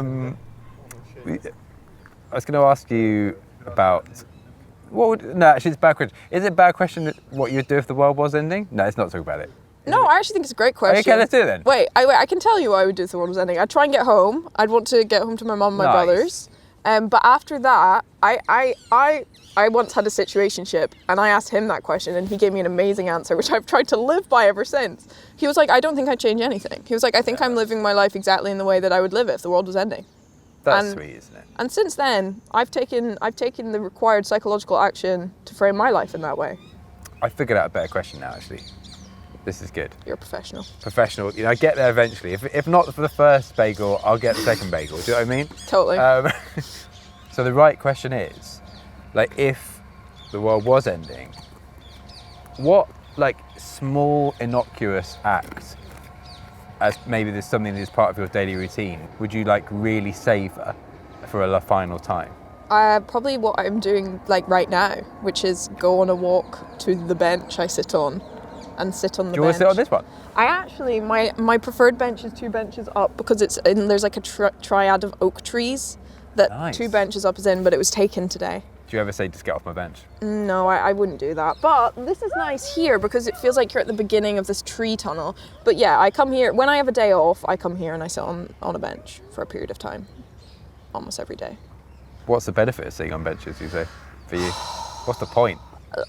was going to ask you about actually, it's a bad question. Is it a bad question that what you'd do if the world was ending? No, let's not talk about it. No, I actually think it's a great question. Okay, let's do it then. Wait, I can tell you what I would do if the world was ending. I'd try and get home. I'd want to get home to my mum and my Nice. brothers. But after that, I once had a situationship, and I asked him that question, and he gave me an amazing answer, which I've tried to live by ever since. He was like, "I don't think I'd change anything." He was like, "I think I'm living my life exactly in the way that I would live it if the world was ending." That's And- sweet, isn't it? And since then, I've taken the required psychological action to frame my life in that way. I figured out a better question now, actually. This is good. You're a professional. Professional. I get there eventually. If not for the first bagel, I'll get the second bagel. Do you know what I mean? Totally. So the right question is, like, if the world was ending, what like small innocuous act as maybe there's something that's part of your daily routine would you like really savor for a final time? Probably what I'm doing like right now, which is go on a walk to the bench I sit on and sit on the bench. Do you want to sit on this one? I actually, my preferred bench is 2 benches up because there's like a triad of oak trees that Nice. 2 benches up is in, but it was taken today. Do you ever say just get off my bench? No, I wouldn't do that. But this is nice here because it feels like you're at the beginning of this tree tunnel. But yeah, I come here, when I have a day off, I come here and I sit on a bench for a period of time. Almost every day. What's the benefit of sitting on benches, you say, for you? What's the point?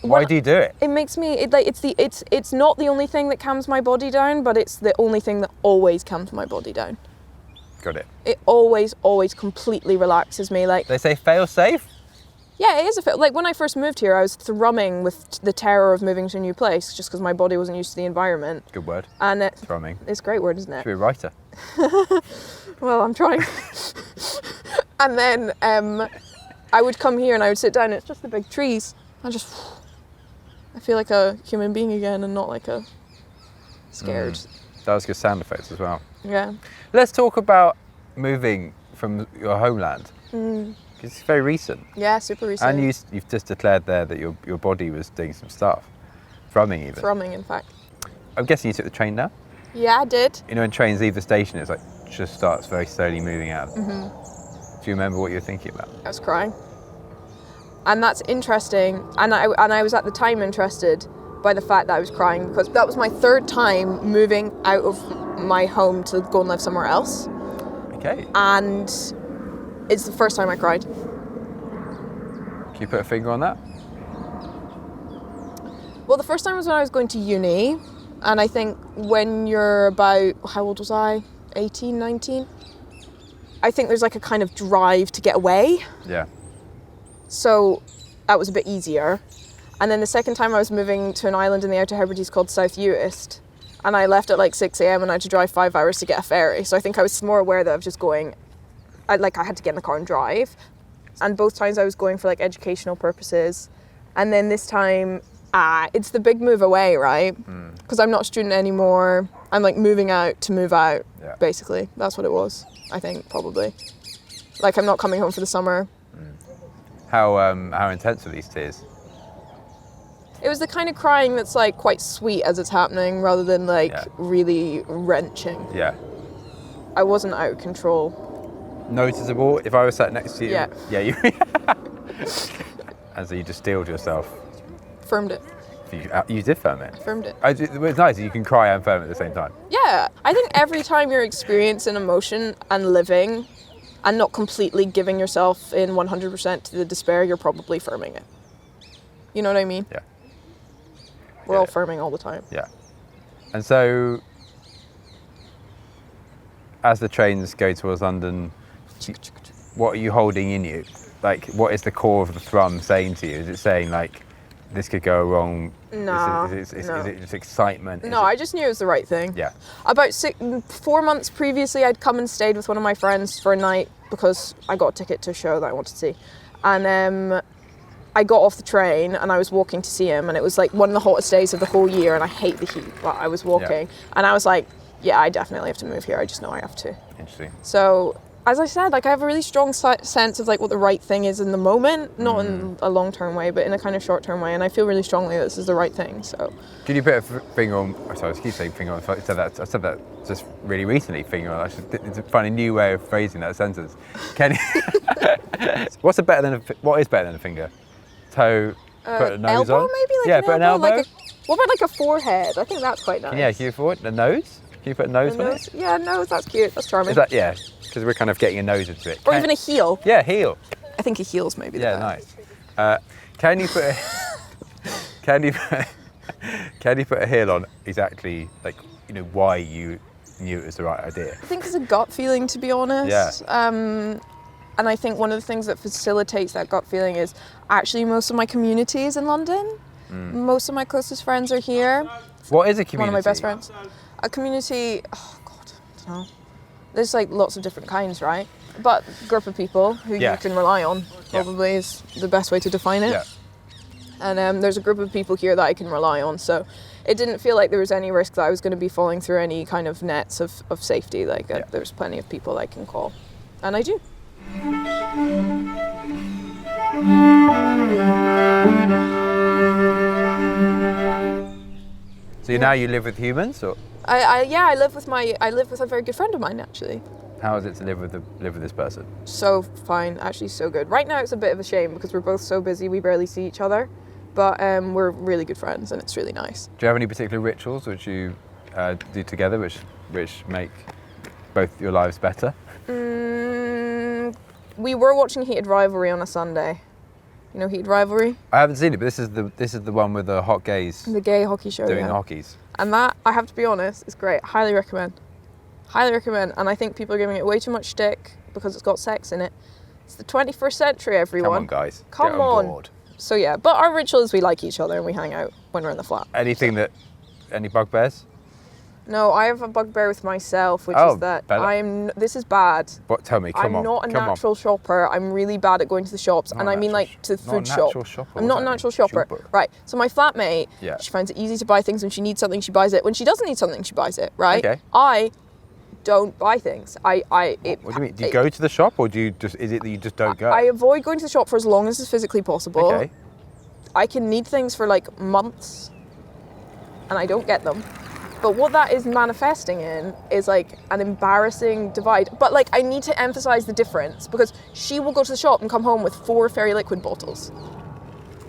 Why do you do it? It makes me, it's not the only thing that calms my body down, but it's the only thing that always calms my body down. Got it. It always completely relaxes me. Like, They say fail safe? yeah, it is like when I first moved here, I was thrumming with the terror of moving to a new place just because my body wasn't used to the environment. Good word. And Thrumming. it's a great word, isn't Should it? be a writer. Well, I'm trying. And then I would come here and I would sit down and it's just the big trees. I feel like a human being again and not like a scared. That was good sound effects as well. Yeah. Let's talk about moving from your homeland. Because it's very recent. Yeah, super recent. And you've just declared there that your body was doing some stuff. Thrumming even. Thrumming, in fact. I'm guessing you took the train now? Yeah, I did. You know, when trains leave the station, it's like just starts very slowly moving out. Do you remember what you were thinking about? I was crying. And that's interesting. And I was at the time interested by the fact that I was crying because that was my 3rd time moving out of my home to go and live somewhere else. Okay. And it's the first time I cried. Can you put a finger on that? Well, the first time was when I was going to uni. And I think when you're about, how old was I? 18, 19? I think there's like a kind of drive to get away. Yeah. So that was a bit easier. And then the second time I was moving to an island in the Outer Hebrides called South Uist. And I left at like 6 a.m. and I had to drive 5 hours to get a ferry. So I think I was more aware that I was just going, I had to get in the car and drive. And both times I was going for like educational purposes. And then this time, it's the big move away, right? Because I'm not a student anymore. I'm like moving out to move out, basically. That's what it was, I think, probably. Like I'm not coming home for the summer. How intense were these tears? It was the kind of crying that's like quite sweet as it's happening rather than like really wrenching. Yeah. I wasn't out of control. Noticeable if I was sat next to you? Yeah. Yeah, you. And so you just steeled yourself. Firmed it. You did firm it. Firmed it. It's nice, you can cry and firm at the same time. Yeah. I think every time you're experiencing emotion and living and not completely giving yourself in 100% to the despair, you're probably firming it. You know what I mean? Yeah. We're all firming all the time. Yeah. And so, as the trains go towards London, what are you holding in you? Like, what is the core of the thrum saying to you? Is it saying, like, this could go wrong? No. Is it just excitement? No, I just knew it was the right thing. Yeah. About 4 months previously, I'd come and stayed with one of my friends for a night because I got a ticket to a show that I wanted to see. And I got off the train and I was walking to see him, and it was like one of the hottest days of the whole year, and I hate the heat, but I was walking and I was like, yeah, I definitely have to move here. I just know I have to. Interesting. So, as I said, like I have a really strong sense of like what the right thing is in the moment, not in a long-term way, but in a kind of short-term way, and I feel really strongly that this is the right thing. So, Can you put a finger on? Oh, sorry, I keep saying finger on. I said that just really recently. Finger on. It's a funny new way of phrasing that sentence. Can you? What is better than a finger? Toe. Put a nose elbow on. maybe, like yeah, an put an elbow. elbow. What about like a forehead? I think that's quite nice. Yeah, can you afford the nose? Can you put a nose A on nose? it? Yeah, nose. That's cute. That's charming. Is that because we're kind of getting a nose into it. Or even a heel. Yeah, heel. I think a heel's maybe the Yeah, best. nice. Can you put a can you put a heel on exactly like why you knew it was the right idea? I think it's a gut feeling, to be honest. Yeah. And I think one of the things that facilitates that gut feeling is actually most of my community is in London. Most of my closest friends are here. What is a community? One of my best friends. A community, oh God, I don't know. There's like lots of different kinds, right? But a group of people who you can rely on probably is the best way to define it. Yeah. And there's a group of people here that I can rely on. So it didn't feel like there was any risk that I was going to be falling through any kind of nets of safety. Like there's plenty of people I can call. And I do. So now you live with humans, or I live with a very good friend of mine, actually. how is it to live with this person? So fine, actually so good. Right now it's a bit of a shame because we're both so busy we barely see each other, but we're really good friends and it's really nice. Do you have any particular rituals which you do together which make both your lives better? We were watching Heated Rivalry on a Sunday. You know Heated Rivalry? I haven't seen it, but this is the one with the hot gays The gay hockey show. doing yeah. the hockeys. And that, I have to be honest, is great. Highly recommend. Highly recommend. And I think people are giving it way too much stick because it's got sex in it. It's the 21st century, everyone. Come on, guys. Come Get on. board. So yeah, but our ritual is we like each other and we hang out when we're in the flat. Any bugbears? No, I have a bugbear with myself, which Oh, is that Bella. this is bad. What? Tell me. Come on. I'm not a come on. natural shopper. I'm really bad at going to the shops, Not and a I mean natural like to the not a food shop. natural shopper, I'm not what's a that natural mean? shopper. Shopper. Right. So my flatmate, Yeah. she finds it easy to buy things. When she needs something, she buys it. When she doesn't need something, she buys it. Right. Okay. I don't buy things. What do you mean? Do you go to the shop, or is it that you just don't go? I avoid going to the shop for as long as is physically possible. Okay. I can need things for like months, and I don't get them. But what that is manifesting in is like an embarrassing divide. But like I need to emphasize the difference because she will go to the shop and come home with 4 Fairy Liquid bottles.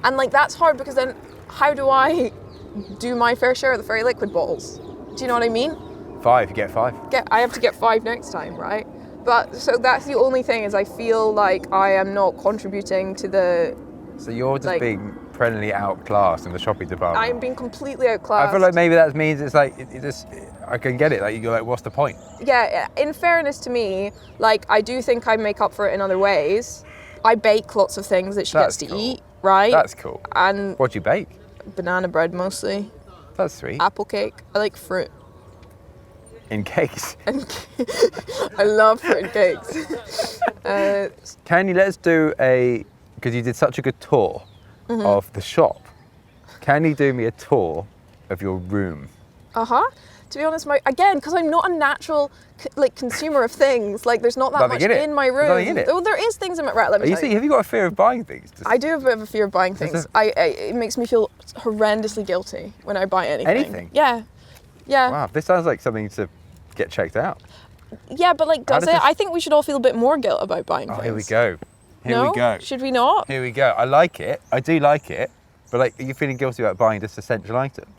And like that's hard because then how do I do my fair share of the Fairy Liquid bottles? Do you know what I mean? 5. You get 5. I have to get 5 next time, right? But so that's the only thing is I feel like I am not contributing to the. So you're just Like- being perennially outclassed in the shopping department. I'm being completely outclassed. I feel like maybe that means it's like it just. I can get it. Like you're like, what's the point? Yeah, in fairness to me, like I do think I make up for it in other ways. I bake lots of things that she That's gets to cool. eat, right? That's cool. And What do you bake? banana bread mostly, That's sweet. apple cake. I like fruit. In cakes. And I love fruit and cakes. Let's do because you did such a good tour Mm-hmm. of the shop. Can you do me a tour of your room? To be honest, because I'm not a natural consumer of things. Like there's not that Nothing much in it. in my There's room. nothing in it. Oh, there is things in my right. Let me tell you. Have you got a fear of buying things? I do have a bit of a fear of buying things. It makes me feel horrendously guilty when I buy anything. Anything? Yeah. Yeah. Wow, this sounds like something to get checked out. Yeah, but like, How does does it? this- I think we should all feel a bit more guilt about buying Oh, things. here we go. Here No? we go. Should we not? Here we go. I like it. I do like it. But like, are you feeling guilty about buying just essential items?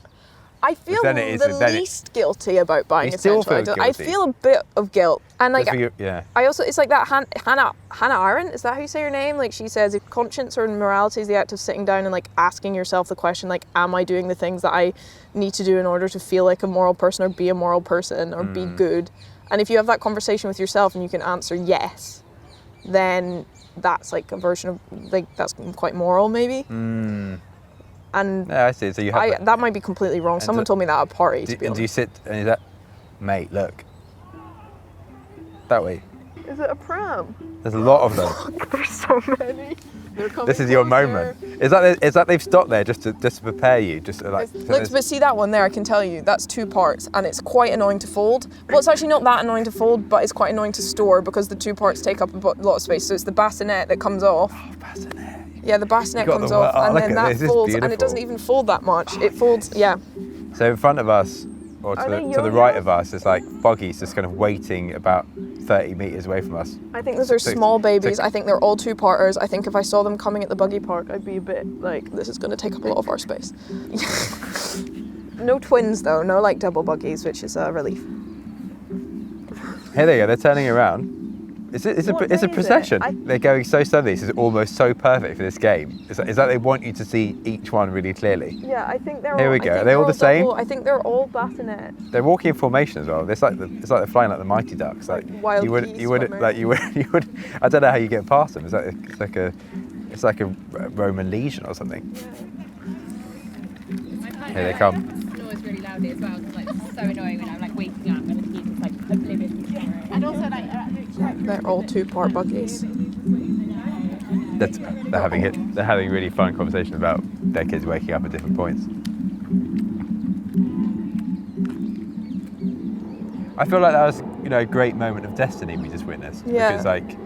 I feel then it is- the then it- least guilty about buying You still essential feel items. I guilty? feel a bit of guilt, and like, Yeah. I also it's like that Hannah Arendt. Is that how you say her name? Like she says, if conscience or morality is the act of sitting down and like asking yourself the question, like, am I doing the things that I need to do in order to feel like a moral person or be a moral person or be good? And if you have that conversation with yourself and you can answer yes, then that's like a version of like that's quite moral maybe. And Yeah, I see. So you have. that might be completely wrong. Someone told me that at a party. To be And do you honest. sit and is that, mate? Look. That way. Is it a pram? There's a lot of them. There's so many. They're coming This is your closer. moment. Is that they've stopped there just to prepare you? Just like. so Look, there's- but see that one there, I can tell you, that's 2 parts and it's quite annoying to fold. Well, it's actually not that annoying to fold, but it's quite annoying to store because the 2 parts take up a lot of space. So it's the bassinet that comes off. Oh, bassinet. Yeah, the bassinet You got comes the- off oh, and look then at that this, this is folds and it beautiful. doesn't even fold that much. It folds, yeah. So in front of us, or Are they to the right yo-yos? of us, is like buggies just kind of waiting about 30 metres away from us. I think those are So- small babies. so- I think they're all 2-parters. I think if I saw them coming at the buggy park, I'd be a bit like, this is going to take up a lot of our space. No twins though, no like double buggies, which is a relief. Here they go, they're turning around. It's What a day is it? procession. I- They're going so slowly. This is almost so perfect for this game. Is that they want you to see each one really clearly. Yeah, I think they're Here all. we I go. think Are they all they're the same? double- I think they're all bassinet. They're walking in formation as well. It's like they're flying like the mighty ducks. Like wild you would geese you would swimming. like you would. I don't know how you get past them. It's like a Roman legion or something. Here they come. Snores really loudly as well. It's like so annoying when I'm like waking up and the keys like oblivious to snoring. And also like They're all 2-part buggies. They're having really fun conversations about their kids waking up at different points. I feel like that was, a great moment of destiny we just witnessed. Yeah. Because like,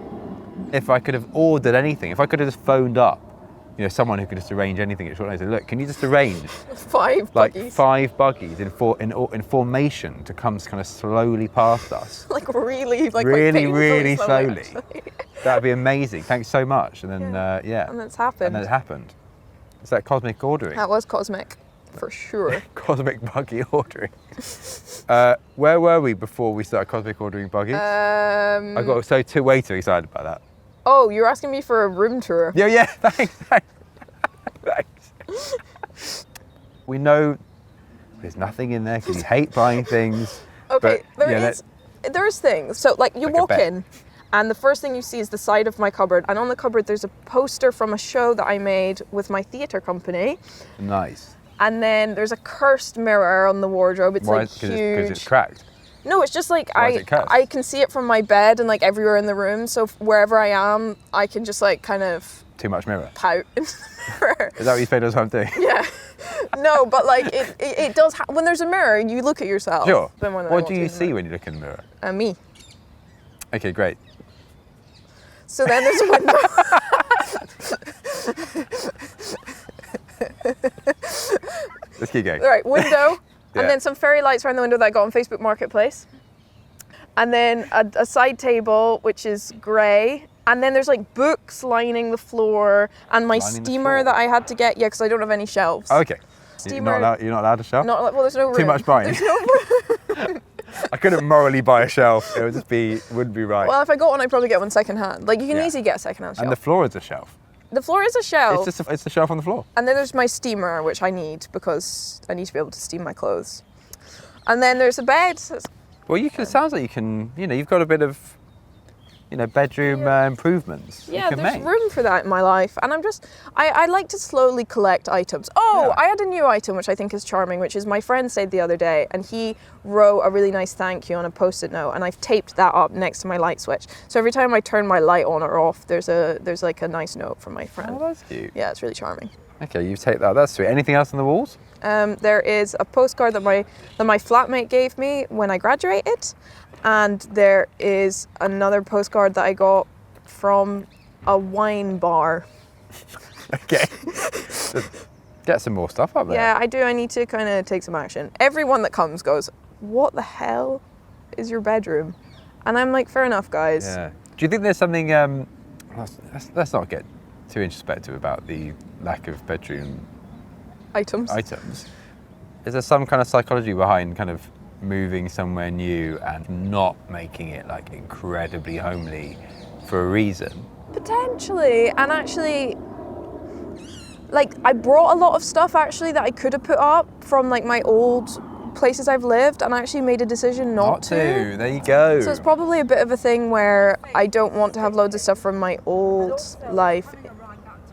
if I could have ordered anything, if I could have just phoned up, someone who could just arrange anything at short notice, look, can you just arrange 5 like buggies. 5 buggies in formation to come kind of slowly past us? Like really, like Really, painfully really slowly. actually. That'd be amazing. Thanks so much. And then yeah. And that's happened. And then it happened. It's that cosmic ordering. That was cosmic, for sure. Cosmic buggy ordering. Where were we before we started cosmic ordering buggies? I got way too excited about that. Oh, you're asking me for a room tour. Yeah, thanks. We know there's nothing in there because you hate buying things. Okay, but, there's things. So like you Like a walk bed. in and the first thing you see is the side of my cupboard, and on the cupboard there's a poster from a show that I made with my theatre company. Nice. And then there's a cursed mirror on the wardrobe. It's Why? like Because huge. it's cracked. No, it's just like Why is it cursed? I can see it from my bed and like everywhere in the room. So wherever I am, I can just like kind of Too much mirror. pout into the mirror. Is that what you spend all the time doing? Yeah. No, but like it does. When there's a mirror, you look at yourself. Sure. Then when I What walked do you in see there- when you look in the mirror? Me. Okay, great. So then there's a window. Let's keep going. Right, window, Yeah. and then some fairy lights around the window that I got on Facebook Marketplace. And then a side table, which is grey. And then there's like books lining the floor, and my Lining the steamer floor? that I had to get, because I don't have any shelves. Okay. Steamer- You're not allowed to shop? Not like, well, there's no room. Too much buying. There's no room. I couldn't morally buy a shelf. It would just wouldn't be right. Well, if I got one, I'd probably get one second hand. Like you can Yeah. easily get a second hand shelf. And the floor is a shelf. The floor is a shelf. It's a shelf on the floor. And then there's my steamer, which I need because I need to be able to steam my clothes. And then there's a bed. Well, it sounds like you can, you've got a bit of, bedroom improvements Yeah, you can there's make. room for that in my life. And I like to slowly collect items. Oh, Yeah. I had a new item, which I think is charming, which is my friend said the other day, and he wrote a really nice thank you on a Post-it note, and I've taped that up next to my light switch. So every time I turn my light on or off, there's like a nice note from my friend. Oh, that's cute. Yeah, it's really charming. Okay, you take that. That's sweet. Anything else on the walls? There is a postcard that my flatmate gave me when I graduated, and there is another postcard that I got from a wine bar. Okay. Just get some more stuff up there. Yeah, I do. I need to kind of take some action. Everyone that comes goes, "What the hell is your bedroom?" And I'm like, "Fair enough, guys." Yeah. Do you think there's something? Let's not get too introspective about the lack of bedroom Items. items. Is there some kind of psychology behind kind of moving somewhere new and not making it like incredibly homely for a reason? Potentially, and actually, like I brought a lot of stuff actually that I could have put up from like my old places I've lived, and I actually made a decision not to. There you go. So it's probably a bit of a thing where I don't want to have loads of stuff from my old life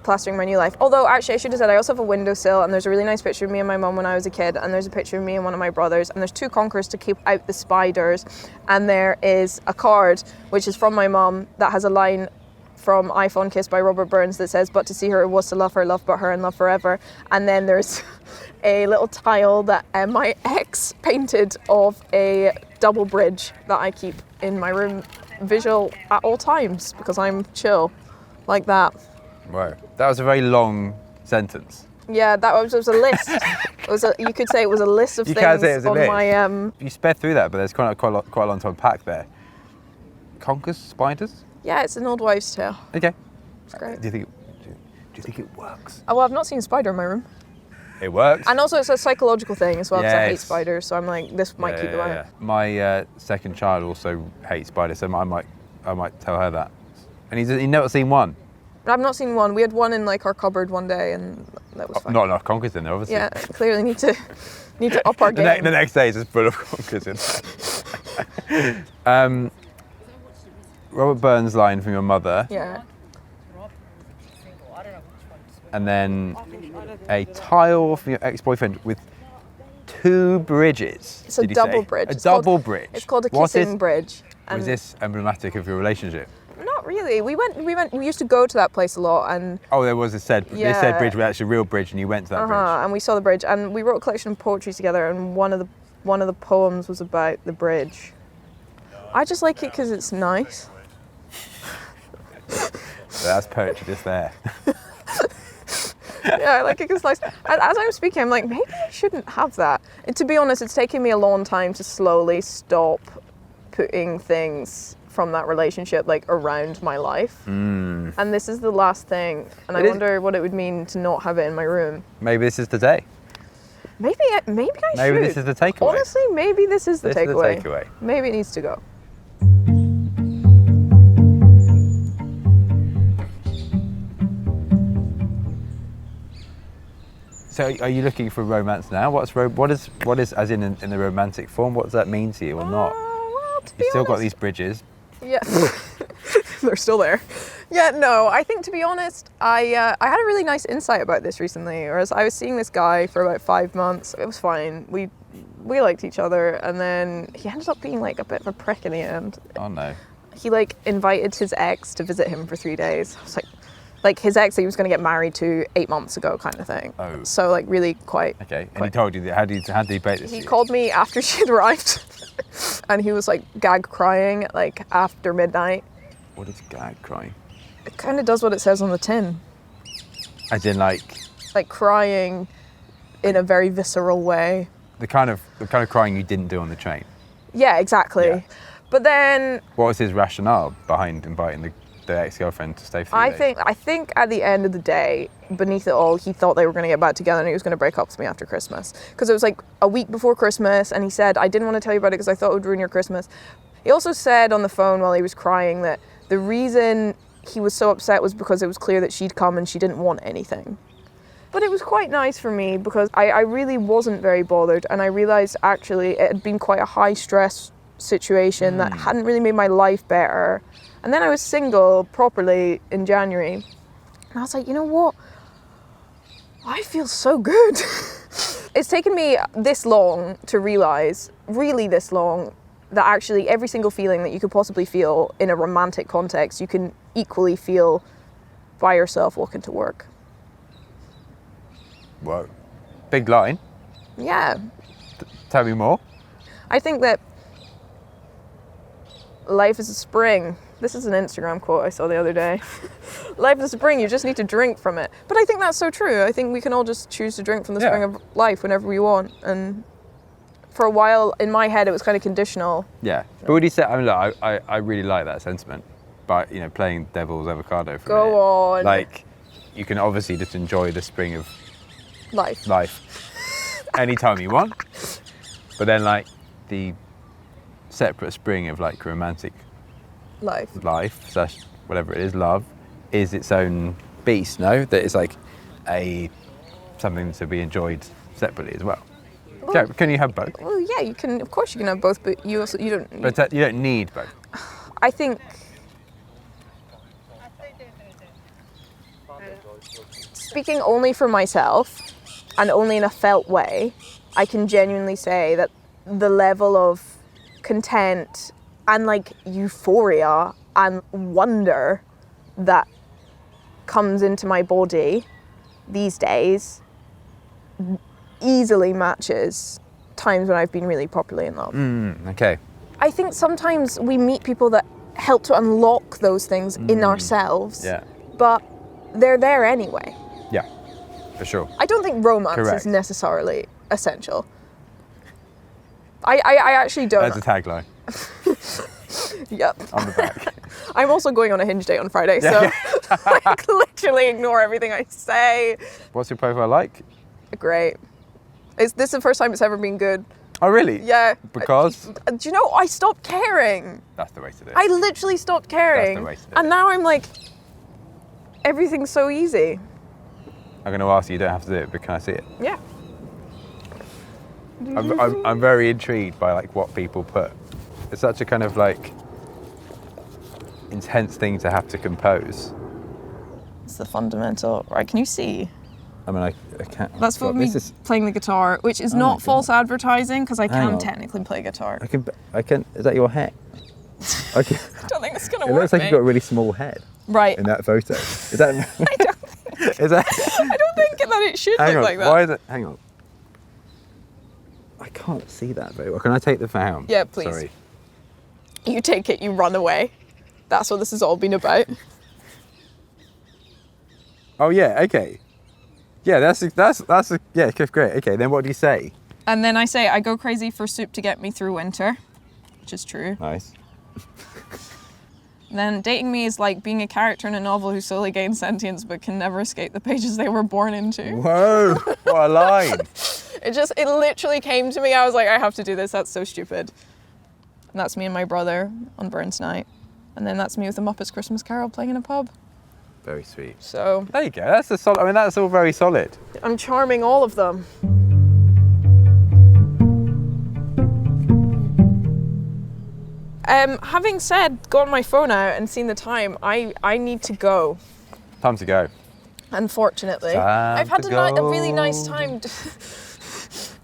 plastering my new life. Although actually I should have said I also have a windowsill, and there's a really nice picture of me and my mum when I was a kid, and there's a picture of me and one of my brothers, and there's 2 conkers to keep out the spiders, and there is a card which is from my mum that has a line from iPhone Kiss by Robert Burns that says, "But to see her was to love her, love but her and love forever." And then there's a little tile that my ex painted of a double bridge that I keep in my room visual at all times because I'm chill like that. Wow, that was a very long sentence. Yeah, that was a list. You could say it was a list of You things can say it was a on list. my You sped through that, but there's quite a lot to unpack there. Conkers, spiders. Yeah, it's an old wives' tale. Okay. It's great. Do you think it works? Oh, well, I've not seen a spider in my room. It works. And also it's a psychological thing as well, because I hate Yes. spiders, so I'm like, this might keep them out. My second child also hates spiders, so I might tell her that. And he's never seen one. I've not seen one. We had one in like our cupboard one day, and that was fine. Not enough conkers in there, obviously. Yeah, clearly need to up our The game. next day is just full of conkers in. Robert Burns line from your mother, Yeah. and then a tile from your ex-boyfriend with 2 bridges. It's a did you double say? bridge. A It's called- double bridge. It's called a Was kissing this- bridge. Was this emblematic of your relationship? Not really. exactly. We used to go to that place a lot, and Oh, there was a said Yeah. bridge, but actually a real bridge, and you went to that bridge. and we saw the bridge, and we wrote a collection of poetry together, and one of the poems was about the bridge. I just like it because it's nice. That's poetry just there. Yeah, I like it because it's nice. And as I'm speaking, I'm like, maybe I shouldn't have that. And to be honest, it's taken me a long time to slowly stop putting things from that relationship like around my life. And this is the last thing, and I It is- wonder what it would mean to not have it in my room. Maybe this is the day. Maybe I Maybe should. this is the takeaway. Honestly, maybe this is the This is the takeaway. takeaway. Maybe it needs to go. So are you looking for romance now? What is as in the romantic form? What does that mean to you or not? Well, to be You've still got honest- these bridges. Yeah, they're still there. Yeah, no, I think to be honest, I had a really nice insight about this recently. Whereas I was seeing this guy for about 5 months. It was fine. We liked each other, and then he ended up being like a bit of a prick in the end. Oh no. He like invited his ex to visit him for 3 days. I was like his ex that he was going to get married to 8 months ago, kind of thing. Oh. So like really quite. Okay. And he quite- told you that. How did he bait this? He to you? called me after she had arrived, and he was like gag crying like after midnight. What is gag crying? It kind of does what it says on the tin, As in like like crying in a very visceral way. the kind of crying you didn't do on the train. Yeah, exactly. Yeah. But then What was his rationale behind inviting the ex-girlfriend to stay for 3 days? I think at the end of the day, beneath it all, he thought they were going to get back together and he was going to break up with me after Christmas. Because it was like a week before Christmas, and he said, I didn't want to tell you about it because I thought it would ruin your Christmas. He also said on the phone while he was crying that the reason he was so upset was because it was clear that she'd come and she didn't want anything. But it was quite nice for me because I really wasn't very bothered, and I realised actually it had been quite a high stress situation that hadn't really made my life better. And then I was single properly in January. And I was like, you know what? I feel so good. It's taken me this long to realise, really this long, that actually every single feeling that you could possibly feel in a romantic context, you can equally feel by yourself walking to work. Whoa. Big line. Yeah. Tell me more. I think that life is a spring. This is an Instagram quote I saw the other day. Life is a spring, you just need to drink from it. But I think that's so true. I think we can all just choose to drink from the Yeah. spring of life whenever we want. And for a while, in my head, it was kind of conditional. Yeah. But would you say? I mean, look, I really like that sentiment. But playing devil's avocado for a minute. Go on. Like, you can obviously just enjoy the spring of Life. life anytime you want. But then, like, the separate spring of like romantic Life. life / whatever it is, love, is its own beast. No, that is like something to be enjoyed separately as well. Well- Can you have both? Well, yeah, you can. Of course, you can have both, but you don't. But you don't need both. I think. Speaking only for myself, and only in a felt way, I can genuinely say that the level of content and like euphoria and wonder that comes into my body these days easily matches times when I've been really properly in love. Okay. I think sometimes we meet people that help to unlock those things in ourselves, Yeah. but they're there anyway. Yeah. For sure. I don't think romance Correct. is necessarily essential. I actually don't. That's a tagline Yep. on the back. I'm also going on a Hinge date on Friday, so like literally ignore everything I say. What's your profile like? Great. This is the first time it's ever been good. Oh, really? Yeah. Because Do you know, I stopped caring. that's the way to do it. I literally stopped caring. way to do it. And now I'm like, everything's so easy. I'm going to ask you. You don't have to do it, but can I see it? Yeah. I'm very intrigued by like what people put. It's such a kind of like intense thing to have to compose. It's the fundamental. Right, can you see? I mean, I can't. That's for God, me this is- playing the guitar, which is Oh my not God. false advertising because I Hang can on. technically play guitar. I can. Is that your hat? I can. I don't think That's gonna It work, looks like mate. you've got a really small head Right. in that photo. Is that? I don't, Is that? I don't think that it should Hang look on. like that. Why is it? Hang on. I can't see that very well. Can I take the phone? Yeah, please. Sorry. You take it, you run away. That's what this has all been about. Oh yeah. Okay. Yeah, that's yeah. Great. Okay. Then what do you say? And then I say, I go crazy for soup to get me through winter, which is true. Nice. Then dating me is like being a character in a novel who slowly gains sentience but can never escape the pages they were born into. Whoa! What a line. It literally came to me. I was like, I have to do this. That's so stupid. And that's me and my brother on Burns Night. And then that's me with the Muppets Christmas Carol playing in a pub. Very sweet. So There you go. That's a solid. I mean, that's all very solid. I'm charming all of them. Having said, got my phone out and seen the time, I need to go. Time to go. Unfortunately, Time I've had to a really go. nice time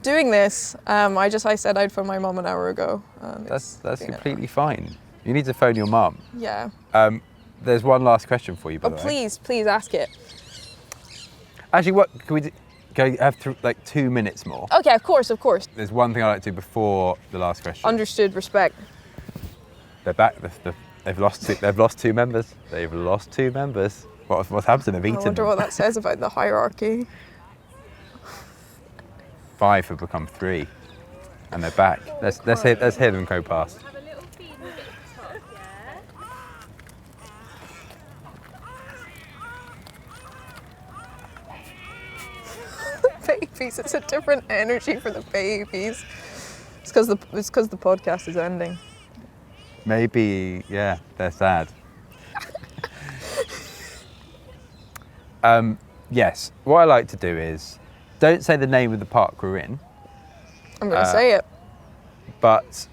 doing this. I said I'd phone my mum an hour ago. That's been an completely fine. You need to phone your mum. hour. Yeah. There's one last question for you, by Oh, the way. please ask it. Actually, what can we do? Have like 2 minutes more. Okay, of course. There's one thing I like to do before the last question. Understood. Respect. They're back. They've lost two. They've lost 2 members. They've lost 2 members. What's happened? They've I eaten. wonder what that says about the hierarchy. 5 have become 3, and they're back. Let's hear them go past. Have a little feed with it top, yeah? Babies. It's a different energy for the babies. It's because the podcast is ending. Maybe, yeah, they're sad. Yes, what I like to do is, don't say the name of the park we're in, I'm gonna say it. but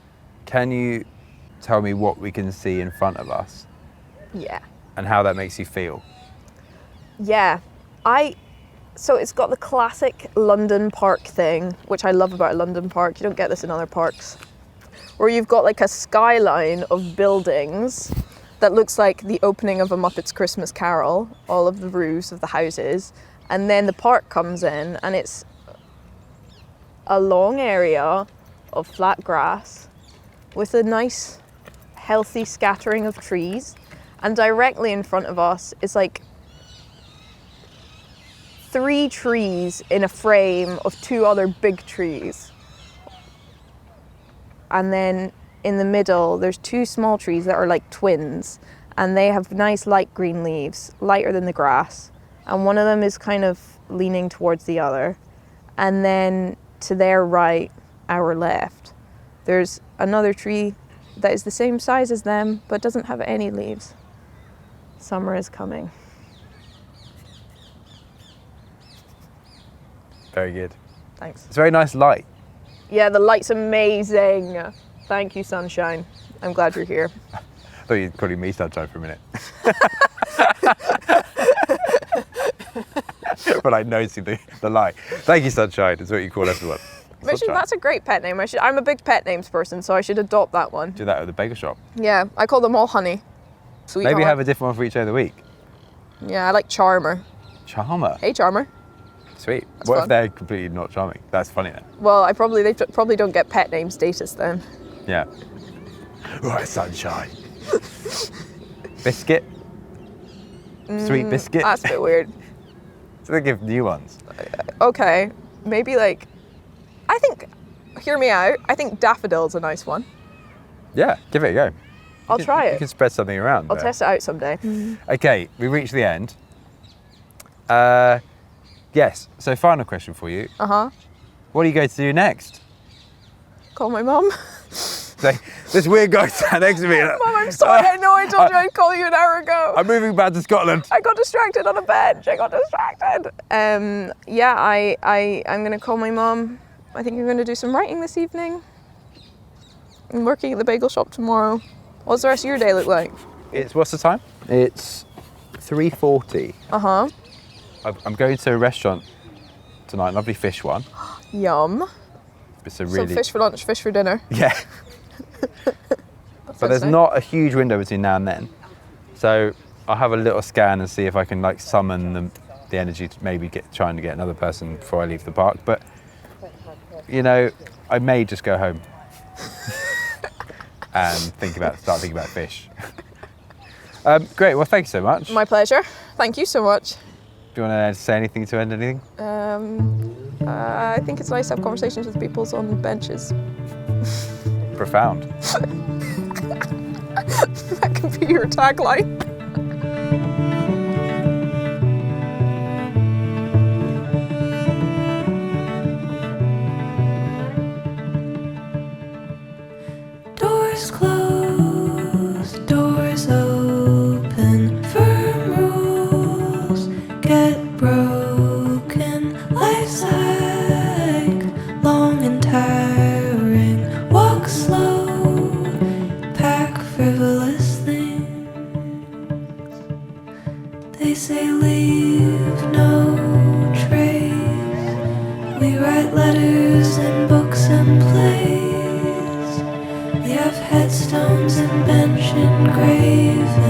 can you tell me what we can see in front of us Yeah. and how that makes you feel? Yeah. So it's got the classic London park thing, which I love about a London park. You don't get this in other parks. Where you've got like a skyline of buildings that looks like the opening of a Muppets Christmas Carol, all of the roofs of the houses. And then the park comes in and it's a long area of flat grass with a nice, healthy scattering of trees. And directly in front of us is like 3 trees in a frame of 2 other big trees. And then in the middle, there's 2 small trees that are like twins, and they have nice light green leaves, lighter than the grass. And one of them is kind of leaning towards the other. And then to their right, our left, there's another tree that is the same size as them, but doesn't have any leaves. Summer is coming. Very good. Thanks. It's a very nice light. Yeah, the light's amazing. Thank you, sunshine. I'm glad you're here. I thought you'd call me sunshine for a minute. But I noticed the light. Thank you, sunshine, is what you call everyone. Actually, Sunshine. that's a great pet name. I'm a big pet names person, so I should adopt that one. Do that at the bagel shop. Yeah, I call them all Honey. Sweetheart. Maybe have a different one for each day of the week. Yeah, I like Charmer. Charmer. Hey, Charmer. Sweet. That's What fun. if they're completely not charming? That's funny then. Well, they probably don't get pet name status then. Yeah. Right, sunshine. Biscuit. Sweet biscuit. That's a bit weird. So they give new ones. Okay, maybe like, I think, hear me out. I think Daffodil's a nice one. Yeah, give it a go. I'll try You it. can spread something around. I'll there. test it out someday. Okay, we reached the end. Yes, so final question for you. Uh-huh. What are you going to do next? Call my mum. So, this weird guy sat next to me. Mum, I'm sorry. I know I told you I'd call you an hour ago. I'm moving back to Scotland. I got distracted on a bench. I'm gonna call my mum. I think I'm gonna do some writing this evening. I'm working at the bagel shop tomorrow. What's the rest of your day look like? What's the time? It's 3:40. Uh-huh. I'm going to a restaurant tonight, lovely fish one. Yum. It's a So really fish for lunch, fish for dinner. yeah. but there's Thursday. not a huge window between now and then. So I'll have a little scan and see if I can like summon the energy to maybe trying to get another person before I leave the park. But you know, I may just go home and start thinking about fish. Great. Well, thank you so much. My pleasure. Thank you so much. Do you want to say anything to end anything? I think it's nice to have conversations with people on benches. Profound. That could be your tagline. Doors closed, doors open, firm rules get broken. Life's like long and tiring. Walk slow, pack frivolous things. They say leave no trace. We write letters and books and plays. We have headstones and bench engravings.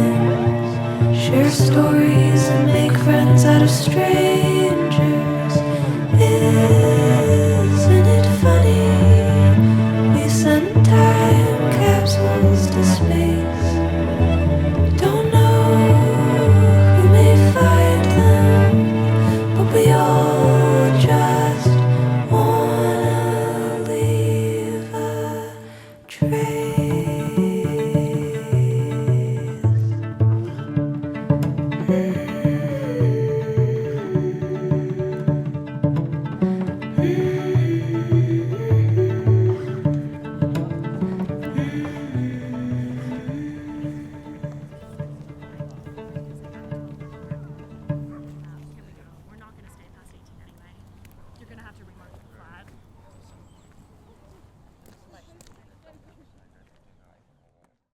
Share stories and make friends out of strays.